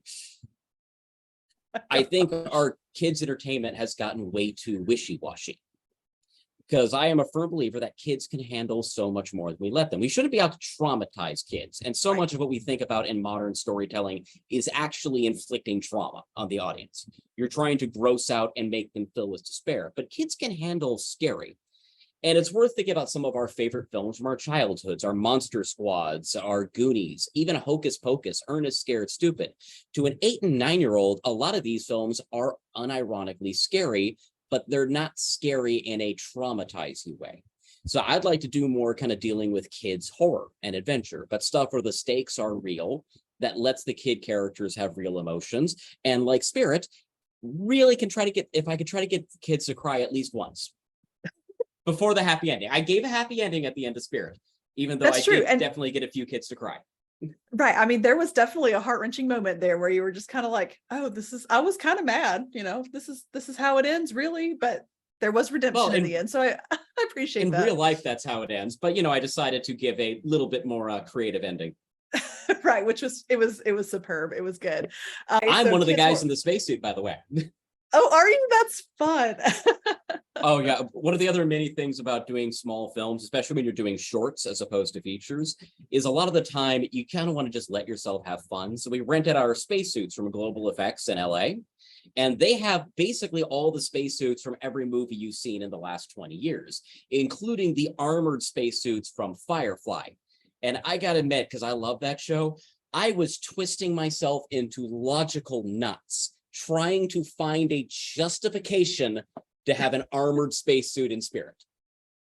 I think our kids' entertainment has gotten way too wishy-washy. Because I am a firm believer that kids can handle so much more than we let them. We shouldn't be out to traumatize kids. And so much of what we think about in modern storytelling is actually inflicting trauma on the audience. You're trying to gross out and make them fill with despair. But kids can handle scary. And it's worth thinking about some of our favorite films from our childhoods, our Monster Squads, our Goonies, even Hocus Pocus, Ernest Scared Stupid. To an 8 and 9-year-old, a lot of these films are unironically scary, but they're not scary in a traumatizing way. So I'd like to do more kind of dealing with kids' horror and adventure, but stuff where the stakes are real, that lets the kid characters have real emotions. And like Spirit, really can try to get, if I could try to get kids to cry at least once before the happy ending. I gave a happy ending at the end of Spirit, even though I did definitely get a few kids to cry. Right. I mean, there was definitely a heart-wrenching moment there where you were just kind of like, oh, I was kind of mad, this is how it ends, really. But there was redemption in the end. So I appreciate that. In real life, that's how it ends. But, I decided to give a little bit more creative ending. Right. Which was superb. It was good. I'm one of the guys in the spacesuit, by the way. Oh, are you? That's fun. Oh, yeah. One of the other many things about doing small films, especially when you're doing shorts as opposed to features, is a lot of the time you kind of want to just let yourself have fun. So we rented our spacesuits from Global Effects in LA, and they have basically all the spacesuits from every movie you've seen in the last 20 years, including the armored spacesuits from Firefly. And I got to admit, because I love that show, I was twisting myself into logical knots, trying to find a justification to have an armored spacesuit in Spirit.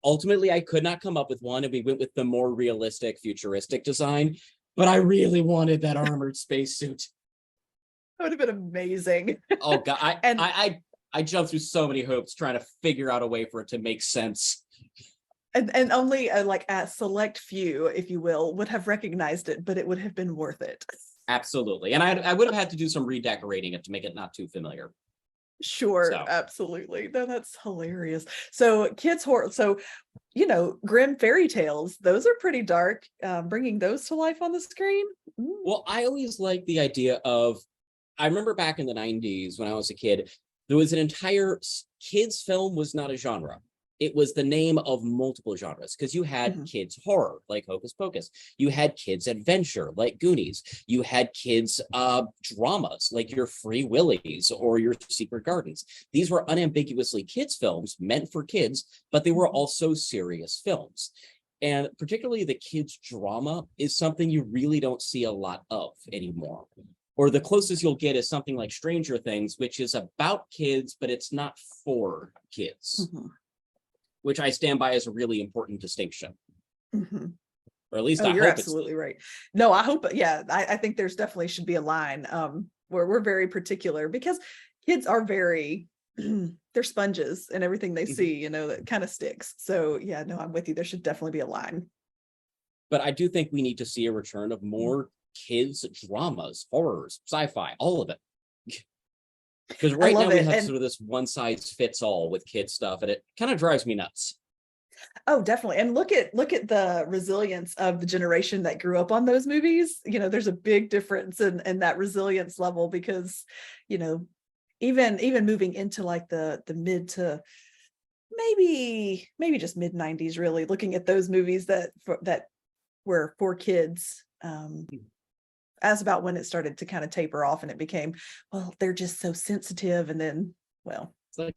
Ultimately, I could not come up with one, and we went with the more realistic, futuristic design, but I really wanted that armored spacesuit. That would have been amazing. Oh, God. I jumped through so many hoops trying to figure out a way for it to make sense. And only a select few, if you will, would have recognized it, but it would have been worth it. Absolutely. And I would have had to do some redecorating it to make it not too familiar. Sure, So, absolutely. No, that's hilarious. So kids horror, so grim fairy tales, those are pretty dark. Bringing those to life on the screen. Mm. well, I always like the idea of, I remember back in the 90s when I was a kid, there was an entire kids film was not a genre. It was the name of multiple genres because you had Mhm. kids horror like Hocus Pocus. You had kids adventure like Goonies. You had kids dramas like your Free Willies or your Secret Gardens. These were unambiguously kids films meant for kids, but they were Mhm. also serious films. And particularly the kids drama is something you really don't see a lot of anymore. Or the closest you'll get is something like Stranger Things, which is about kids, but it's not for kids, Mhm. which I stand by as a really important distinction. Mhm. Or at least Oh, I you're hope it's not. absolutely right. No, I hope, yeah, I think there's definitely should be a line where we're very particular because kids are very they're sponges and everything they Mhm. see, that kind of sticks. So yeah, no, I'm with you. There should definitely be a line. But I do think we need to see a return of more kids dramas, horrors, sci-fi, all of it. Because I right now love we it. have And sort of this one size fits all with kid stuff, and it kind of drives me nuts. oh, definitely. And look at the resilience of the generation that grew up on those movies. There's a big difference in that resilience level because, you know, even moving into like the mid to maybe just mid 90s, really looking at those movies that were for kids. As about when it started to kind of taper off and it became, well, they're just so sensitive. And then, well, It's like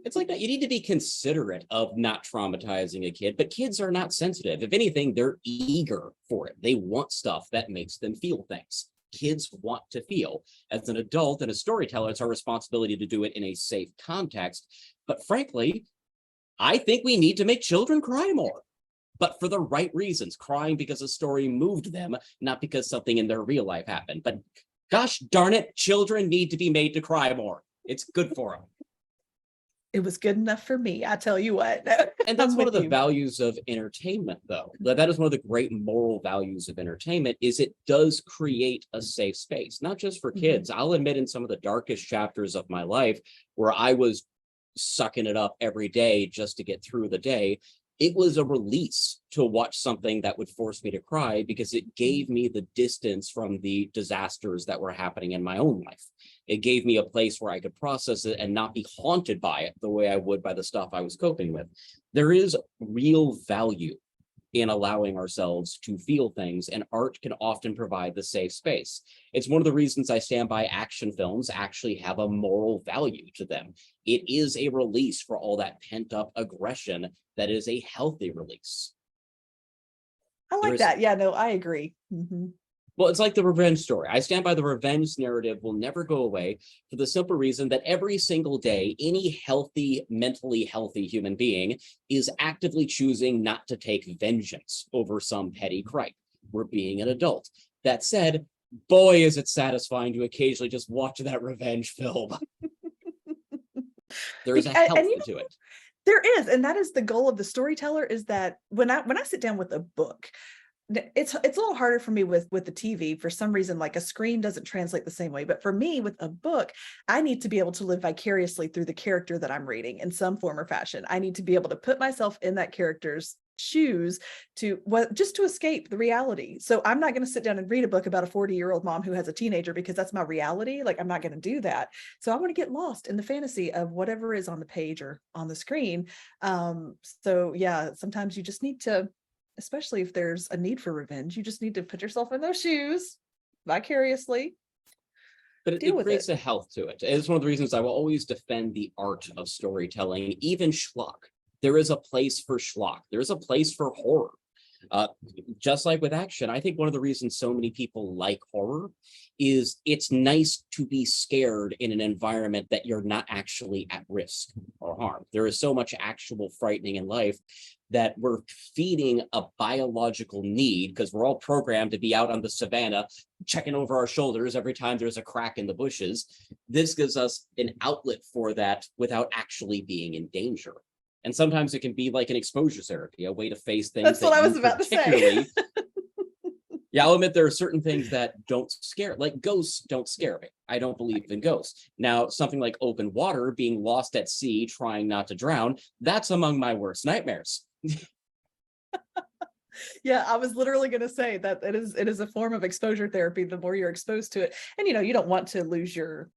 it's like that. You need to be considerate of not traumatizing a kid, but kids are not sensitive. If anything, they're eager for it. They want stuff that makes them feel things. Kids want to feel. As an adult and a storyteller, it's our responsibility to do it in a safe context. But frankly, I think we need to make children cry more, but for the right reasons, crying because a story moved them, not because something in their real life happened. But gosh darn it, children need to be made to cry more. It's good for them. it was good enough for me. I tell you what, And I'm that's one of with the you. values of entertainment, though. That is one of the great moral values of entertainment is it does create a safe space, not just for Mhm. kids. I'll admit in some of the darkest chapters of my life where I was sucking it up every day just to get through the day, it was a release to watch something that would force me to cry because it gave me the distance from the disasters that were happening in my own life. It gave me a place where I could process it and not be haunted by it the way I would by the stuff I was coping with. There is real value in allowing ourselves to feel things, and art can often provide the safe space. It's one of the reasons I stand by action films actually have a moral value to them. It is a release for all that pent up aggression that is a healthy release. I There like is that. Yeah, no, I agree. Mhm. Well, it's like the revenge story. I stand by the revenge narrative will never go away for the simple reason that every single day, any healthy, mentally healthy human being is actively choosing not to take vengeance over some petty gripe. We're being an adult. That said, boy, is it satisfying to occasionally just watch that revenge film. There's a And health you to it. there is, and that is the goal of the storyteller, is that when I sit down with a book, it's a little harder for me with the TV for some reason. Like a screen doesn't translate the same way, but for me with a book, I need to be able to live vicariously through the character that I'm reading in some form or fashion. I need to be able to put myself in that character's shoes to what just to escape the reality. So I'm not going to sit down and read a book about a 40-year-old mom who has a teenager because that's my reality. Like I'm not going to do that. So I want to get lost in the fantasy of whatever is on the page or on the screen. So yeah, sometimes you just need to, especially if there's a need for revenge, you just need to put yourself in those shoes vicariously, But deal it with it. creates a health to it. It's one of the reasons I will always defend the art of storytelling, even schlock. There is a place for schlock. There is a place for horror. Uh, just like with action, I think one of the reasons so many people like horror is it's nice to be scared in an environment that you're not actually at risk or harm. There is so much actual frightening in life that we're feeding a biological need because we're all programmed to be out on the savannah checking over our shoulders every time there's a crack in the bushes. This gives us an outlet for that without actually being in danger. And sometimes it can be like an exposure therapy, a way to face things That's what that I you was about to say. particularly, yeah, I'll admit there are certain things that don't scare, like ghosts don't scare me. I don't believe in ghosts. Now, something like open water, being lost at sea, trying not to drown, that's among my worst nightmares. Yeah, I was literally going to say that it is a form of exposure therapy. The more you're exposed to it, and you don't want to lose your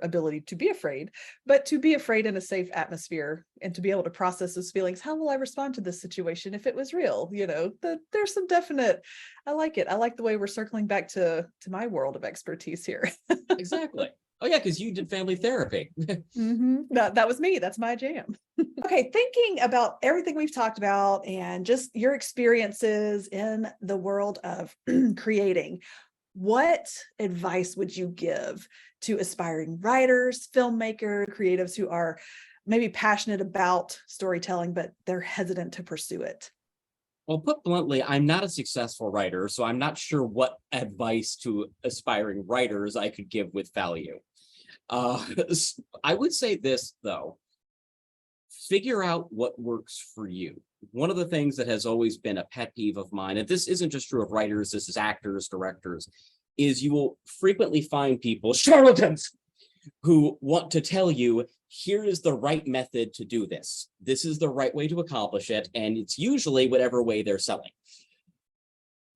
ability to be afraid, but to be afraid in a safe atmosphere and to be able to process those feelings. How will I respond to this situation if it was real? There's some definite. I like it. I like the way we're circling back to my world of expertise here. Exactly. Oh yeah, because you did family therapy. That was me. That's my jam. Okay, thinking about everything we've talked about and just your experiences in the world of creating, what advice would you give to aspiring writers, filmmakers, creatives who are maybe passionate about storytelling, but they're hesitant to pursue it? Well, put bluntly, I'm not a successful writer, so I'm not sure what advice to aspiring writers I could give with value. Uh, I would say this, though. Figure out what works for you. One of the things that has always been a pet peeve of mine, and this isn't just true of writers, this is actors, directors, is you will frequently find people, charlatans, who want to tell you, here is the right method to do this. This is the right way to accomplish it. And it's usually whatever way they're selling.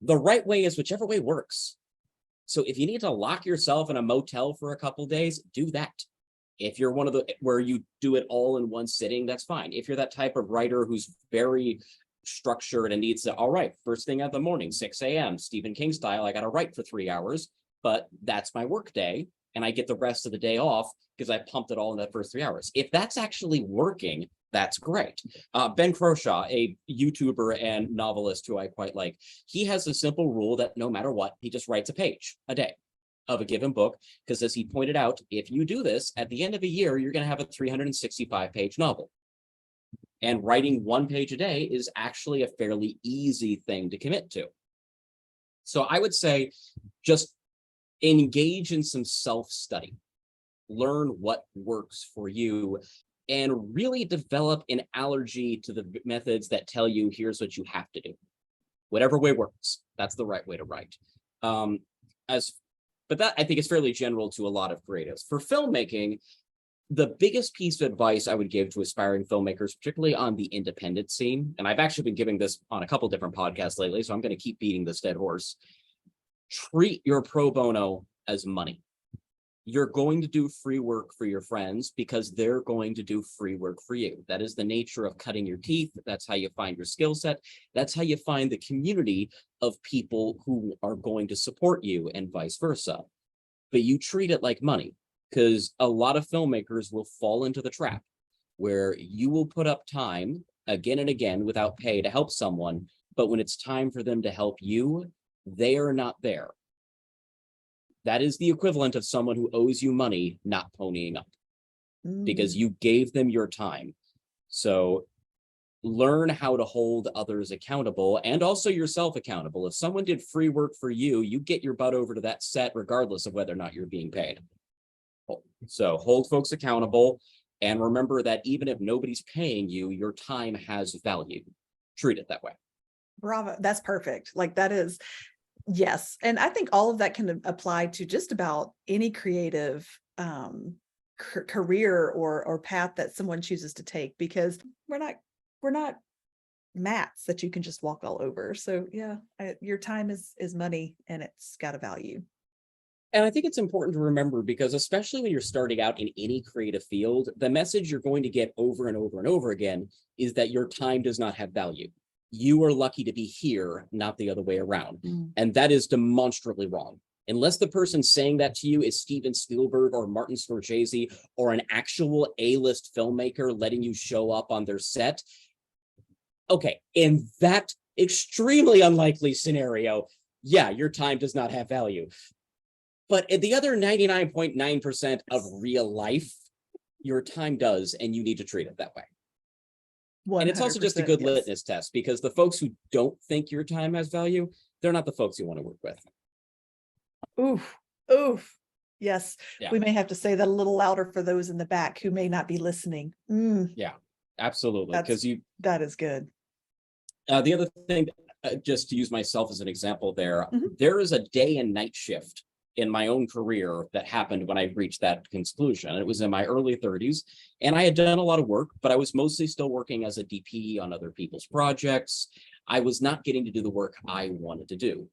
The right way is whichever way works. So if you need to lock yourself in a motel for a couple days, do that. If you're one of the where you do it all in one sitting, that's fine. If you're that type of writer who's very structured and needs to, all right, first thing of the morning, 6 a.m., Stephen King style, I got to write for 3 hours, but that's my work day. And I get the rest of the day off because I pumped it all in that first 3 hours. If that's actually working, that's great. Ben Croshaw, a YouTuber and novelist who I quite like, he has a simple rule that no matter what, he just writes a page a day of a given book, because as he pointed out, if you do this, at the end of a year, you're going to have a 365-page novel. And writing 1 page a day is actually a fairly easy thing to commit to. So I would say just engage in some self-study, learn what works for you, and really develop an allergy to the methods that tell you, here's what you have to do. Whatever way works, that's the right way to write. But that, I think, is fairly general to a lot of creatives. For filmmaking, the biggest piece of advice I would give to aspiring filmmakers, particularly on the independent scene, and I've actually been giving this on a couple different podcasts lately, so I'm going to keep beating this dead horse. Treat your pro bono as money. You're going to do free work for your friends because they're going to do free work for you. That is the nature of cutting your teeth. That's how you find your skill set. That's how you find the community of people who are going to support you and vice versa. But you treat it like money, because a lot of filmmakers will fall into the trap where you will put up time again and again without pay to help someone. But when it's time for them to help you, they are not there. That is the equivalent of someone who owes you money not ponying up because you gave them your time. So learn how to hold others accountable and also yourself accountable. If someone did free work for you, you get your butt over to that set regardless of whether or not you're being paid. So hold folks accountable and remember that even if nobody's paying you, your time has value. Treat it that way. Bravo. That's perfect. Like that is. Yes. And I think all of that can apply to just about any creative career or path that someone chooses to take, because we're not mats that you can just walk all over. So yeah, your time is money and it's got a value. And I think it's important to remember, because especially when you're starting out in any creative field, the message you're going to get over and over and over again is that your time does not have value. You are lucky to be here, not the other way around. And that is demonstrably wrong. Unless the person saying that to you is Steven Spielberg or Martin Scorsese or an actual A-list filmmaker letting you show up on their set. Okay, in that extremely unlikely scenario, yeah, your time does not have value. But in the other 99.9% of real life, your time does, and you need to treat it that way. And it's also just a good litmus test, because the folks who don't think your time has value, they're not the folks you want to work with. Oof. Yes. Yeah. We may have to say that a little louder for those in the back who may not be listening. Yeah, absolutely. Because that is good. The other thing, just to use myself as an example there, there is a day and night shift in my own career that happened when I reached that conclusion. It was in my early 30s, and I had done a lot of work, but I was mostly still working as a DP on other people's projects. I was not getting to do the work I wanted to do.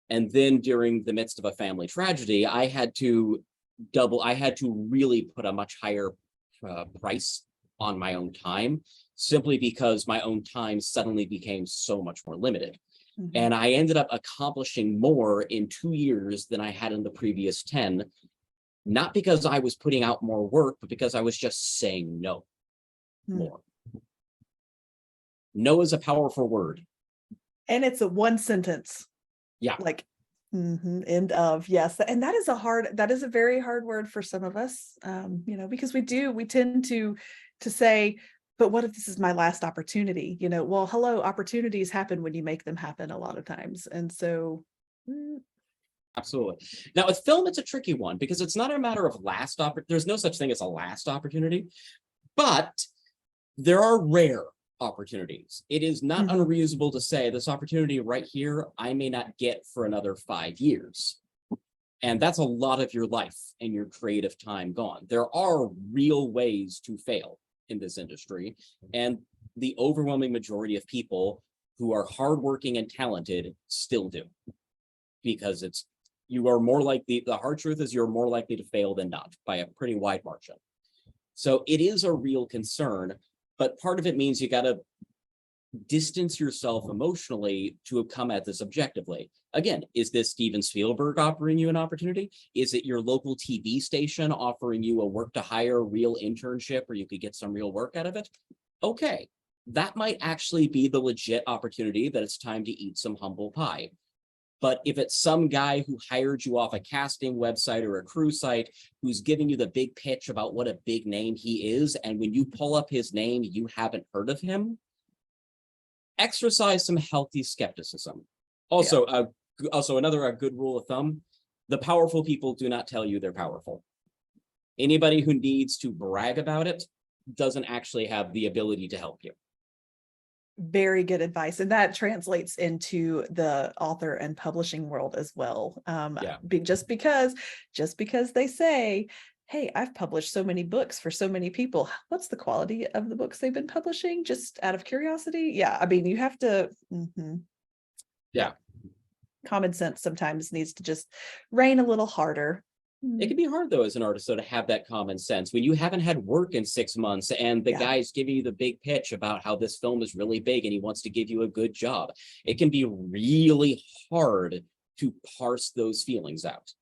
And then during the midst of a family tragedy, I had to really put a much higher price on my own time, simply because my own time suddenly became so much more limited. Mm-hmm. And I ended up accomplishing more in 2 years than I had in the previous 10, not because I was putting out more work, but because I was just saying no more. No is a powerful word. And it's a one sentence. Yeah. Like, end of, yes. And that is a very hard word for some of us, because we tend to say, but what if this is my last opportunity? Well, hello, opportunities happen when you make them happen a lot of times. And so. Absolutely. Now with film, it's a tricky one because it's not a matter of there's no such thing as a last opportunity, but there are rare opportunities. It is not unreasonable to say this opportunity right here, I may not get for another 5 years. And that's a lot of your life and your creative time gone. There are real ways to fail in this industry. And the overwhelming majority of people who are hardworking and talented still do. Because you are more likely, the hard truth is you're more likely to fail than not by a pretty wide margin. So it is a real concern, but part of it means you got to distance yourself emotionally to come at this objectively. Again, is this Steven Spielberg offering you an opportunity? Is it your local TV station offering you a work to hire real internship where you could get some real work out of it? Okay, that might actually be the legit opportunity that it's time to eat some humble pie. But if it's some guy who hired you off a casting website or a crew site who's giving you the big pitch about what a big name he is, and when you pull up his name, you haven't heard of him, exercise some healthy skepticism. Also, another good rule of thumb, the powerful people do not tell you they're powerful. Anybody who needs to brag about it doesn't actually have the ability to help you. Very good advice. And that translates into the author and publishing world as well. Just because they say, hey, I've published so many books for so many people, what's the quality of the books they've been publishing? Just out of curiosity. Yeah. I mean, you have to, common sense sometimes needs to just reign a little harder. It can be hard, though, as an artist, though, to have that common sense. When you haven't had work in 6 months and the guy's giving you the big pitch about how this film is really big and he wants to give you a good job, it can be really hard to parse those feelings out.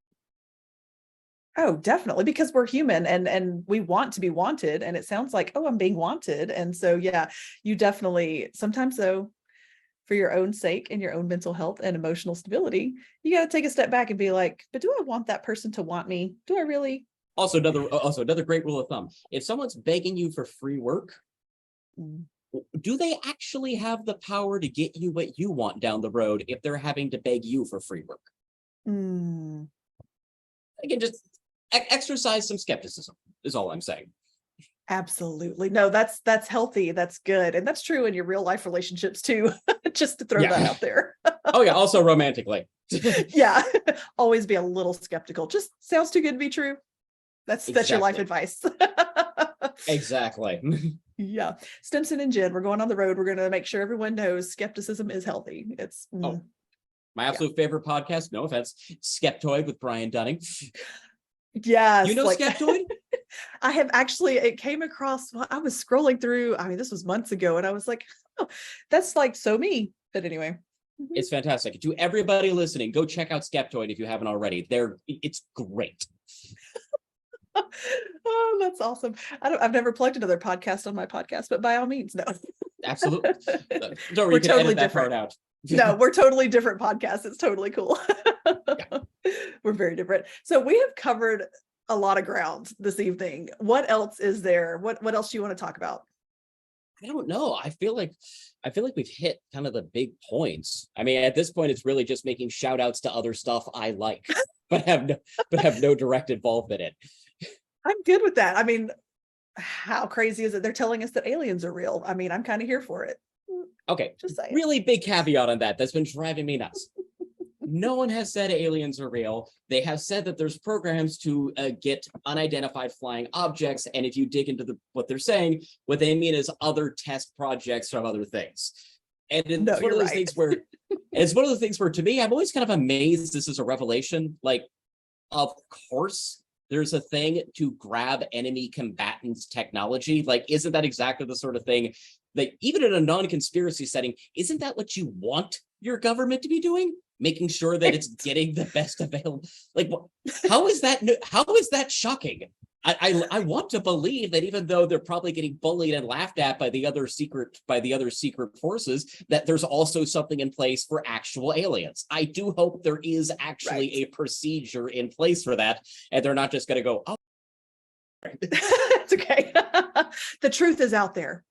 Oh, definitely, because we're human and we want to be wanted. And it sounds like, oh, I'm being wanted. And so, yeah, you definitely, sometimes though, for your own sake and your own mental health and emotional stability, you got to take a step back and be like, but do I want that person to want me? Do I really? Also, another great rule of thumb. If someone's begging you for free work, do they actually have the power to get you what you want down the road if they're having to beg you for free work? Again, just exercise some skepticism is all I'm saying. Absolutely. No, that's healthy. That's good. And that's true in your real life relationships too, just to throw that out there. Oh yeah. Also romantically. Yeah. Always be a little skeptical. Just sounds too good to be true. That's your life advice. Exactly. Yeah. Stimson and Jen, we're going on the road. We're going to make sure everyone knows skepticism is healthy. It's my absolute favorite podcast. No offense. Skeptoid with Brian Dunning. Yes. You know Skeptoid? I have actually, it came across, I was scrolling through, I mean, this was months ago, and I was like, oh, that's like so me. But anyway. It's fantastic. To everybody listening, go check out Skeptoid if you haven't already. It's great. Oh, that's awesome. I've never plugged another podcast on my podcast, but by all means, no. Absolutely. Don't We're totally edit that different. part out. No, we're totally different podcasts. It's totally cool. We're very different. So we have covered a lot of ground this evening. What else is there? What else do you want to talk about? I don't know. I feel like we've hit kind of the big points. I mean, at this point, it's really just making shout outs to other stuff I like, but have no direct involvement in it. I'm good with that. I mean, how crazy is it? They're telling us that aliens are real. I mean, I'm kind of here for it. Okay. Just saying. Really big caveat on that. That's been driving me nuts. No one has said aliens are real. They have said that there's programs to get unidentified flying objects, and if you dig into what they're saying, what they mean is other test projects from other things. And No, it's one of you're those right. things where it's one of those things where, to me, I'm always kind of amazed this is a revelation. Like, of course, there's a thing to grab enemy combatants' technology. Like, isn't that exactly the sort of thing that, even in a non-conspiracy setting, isn't that what you want your government to be doing? Making sure that it's getting the best available. Like, how is that shocking? I want to believe that even though they're probably getting bullied and laughed at by the other secret forces, that there's also something in place for actual aliens. I do hope there is actually a procedure in place for that, and they're not just going to go, oh, it's okay. The truth is out there.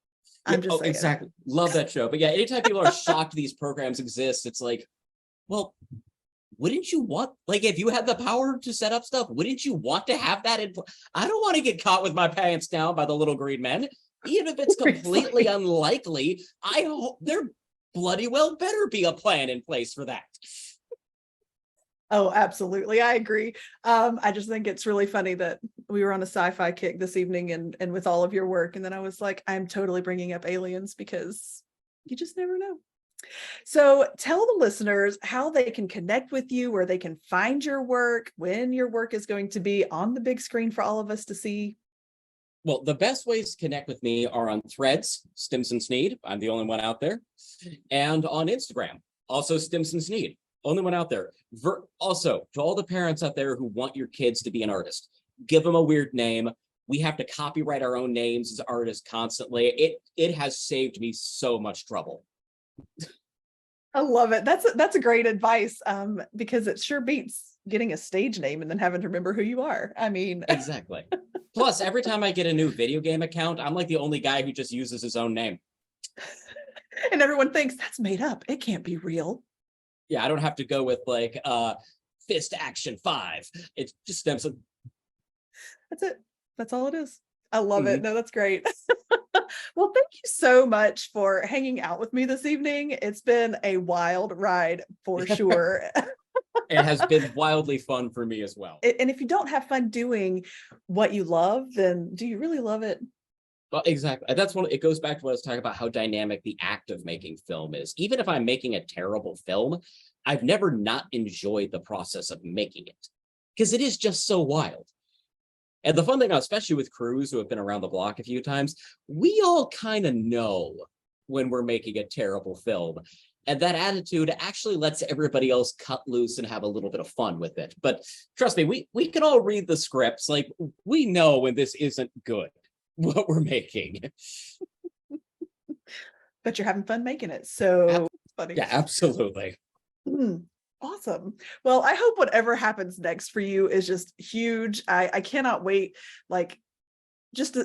I'm just saying. Exactly. Love that show. But yeah, anytime people are shocked these programs exist, it's like, well, wouldn't you want, like, if you had the power to set up stuff, wouldn't you want to have that in? I don't want to get caught with my pants down by the little green men, even if it's completely unlikely. I hope there bloody well better be a plan in place for that. Oh, absolutely. I agree. I just think it's really funny that we were on a sci-fi kick this evening and with all of your work. And then I was like, I'm totally bringing up aliens because you just never know. So tell the listeners how they can connect with you, where they can find your work, when your work is going to be on the big screen for all of us to see. Well, the best ways to connect with me are on Threads, Stimson Snead. I'm the only one out there. And on Instagram, also Stimson Snead. Only one out there. Also, to all the parents out there who want your kids to be an artist, give them a weird name. We have to copyright our own names as artists constantly. It has saved me so much trouble. I love it. That's a great advice, because it sure beats getting a stage name and then having to remember who you are. I mean, exactly. Plus, every time I get a new video game account, I'm like the only guy who just uses his own name. And everyone thinks that's made up. It can't be real. Yeah, I don't have to go with like Fist Action 5. It's just Stimson. That's it. That's all it is. I love it. No, that's great. Well, thank you so much for hanging out with me this evening. It's been a wild ride for sure. It has been wildly fun for me as well. And if you don't have fun doing what you love, then do you really love it? Well, exactly. That's one. It goes back to what I was talking about, how dynamic the act of making film is. Even if I'm making a terrible film, I've never not enjoyed the process of making it, because it is just so wild. And the fun thing, especially with crews who have been around the block a few times, we all kind of know when we're making a terrible film. And that attitude actually lets everybody else cut loose and have a little bit of fun with it. But trust me, we can all read the scripts. Like, we know when this isn't good, what we're making. But you're having fun making it. So funny. Yeah, absolutely. Awesome. Well, I hope whatever happens next for you is just huge. I cannot wait. Like,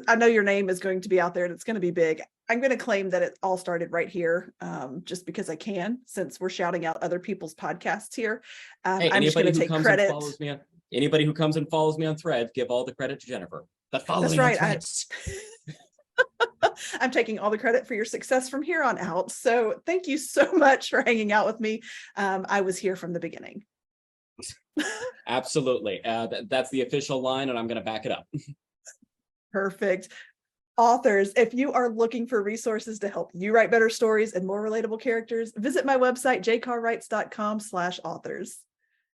I know your name is going to be out there and it's going to be big. I'm going to claim that it all started right here, just because I can, since we're shouting out other people's podcasts here. Hey, I'm just going to take credit. Anybody who comes and follows me on Threads, give all the credit to Jennifer. But follow me on Threads. I'm taking all the credit for your success from here on out. So thank you so much for hanging out with me. I was here from the beginning. Absolutely. That's the official line, and I'm going to back it up. Perfect. Authors, if you are looking for resources to help you write better stories and more relatable characters, visit my website, jcarwrites.com/authors.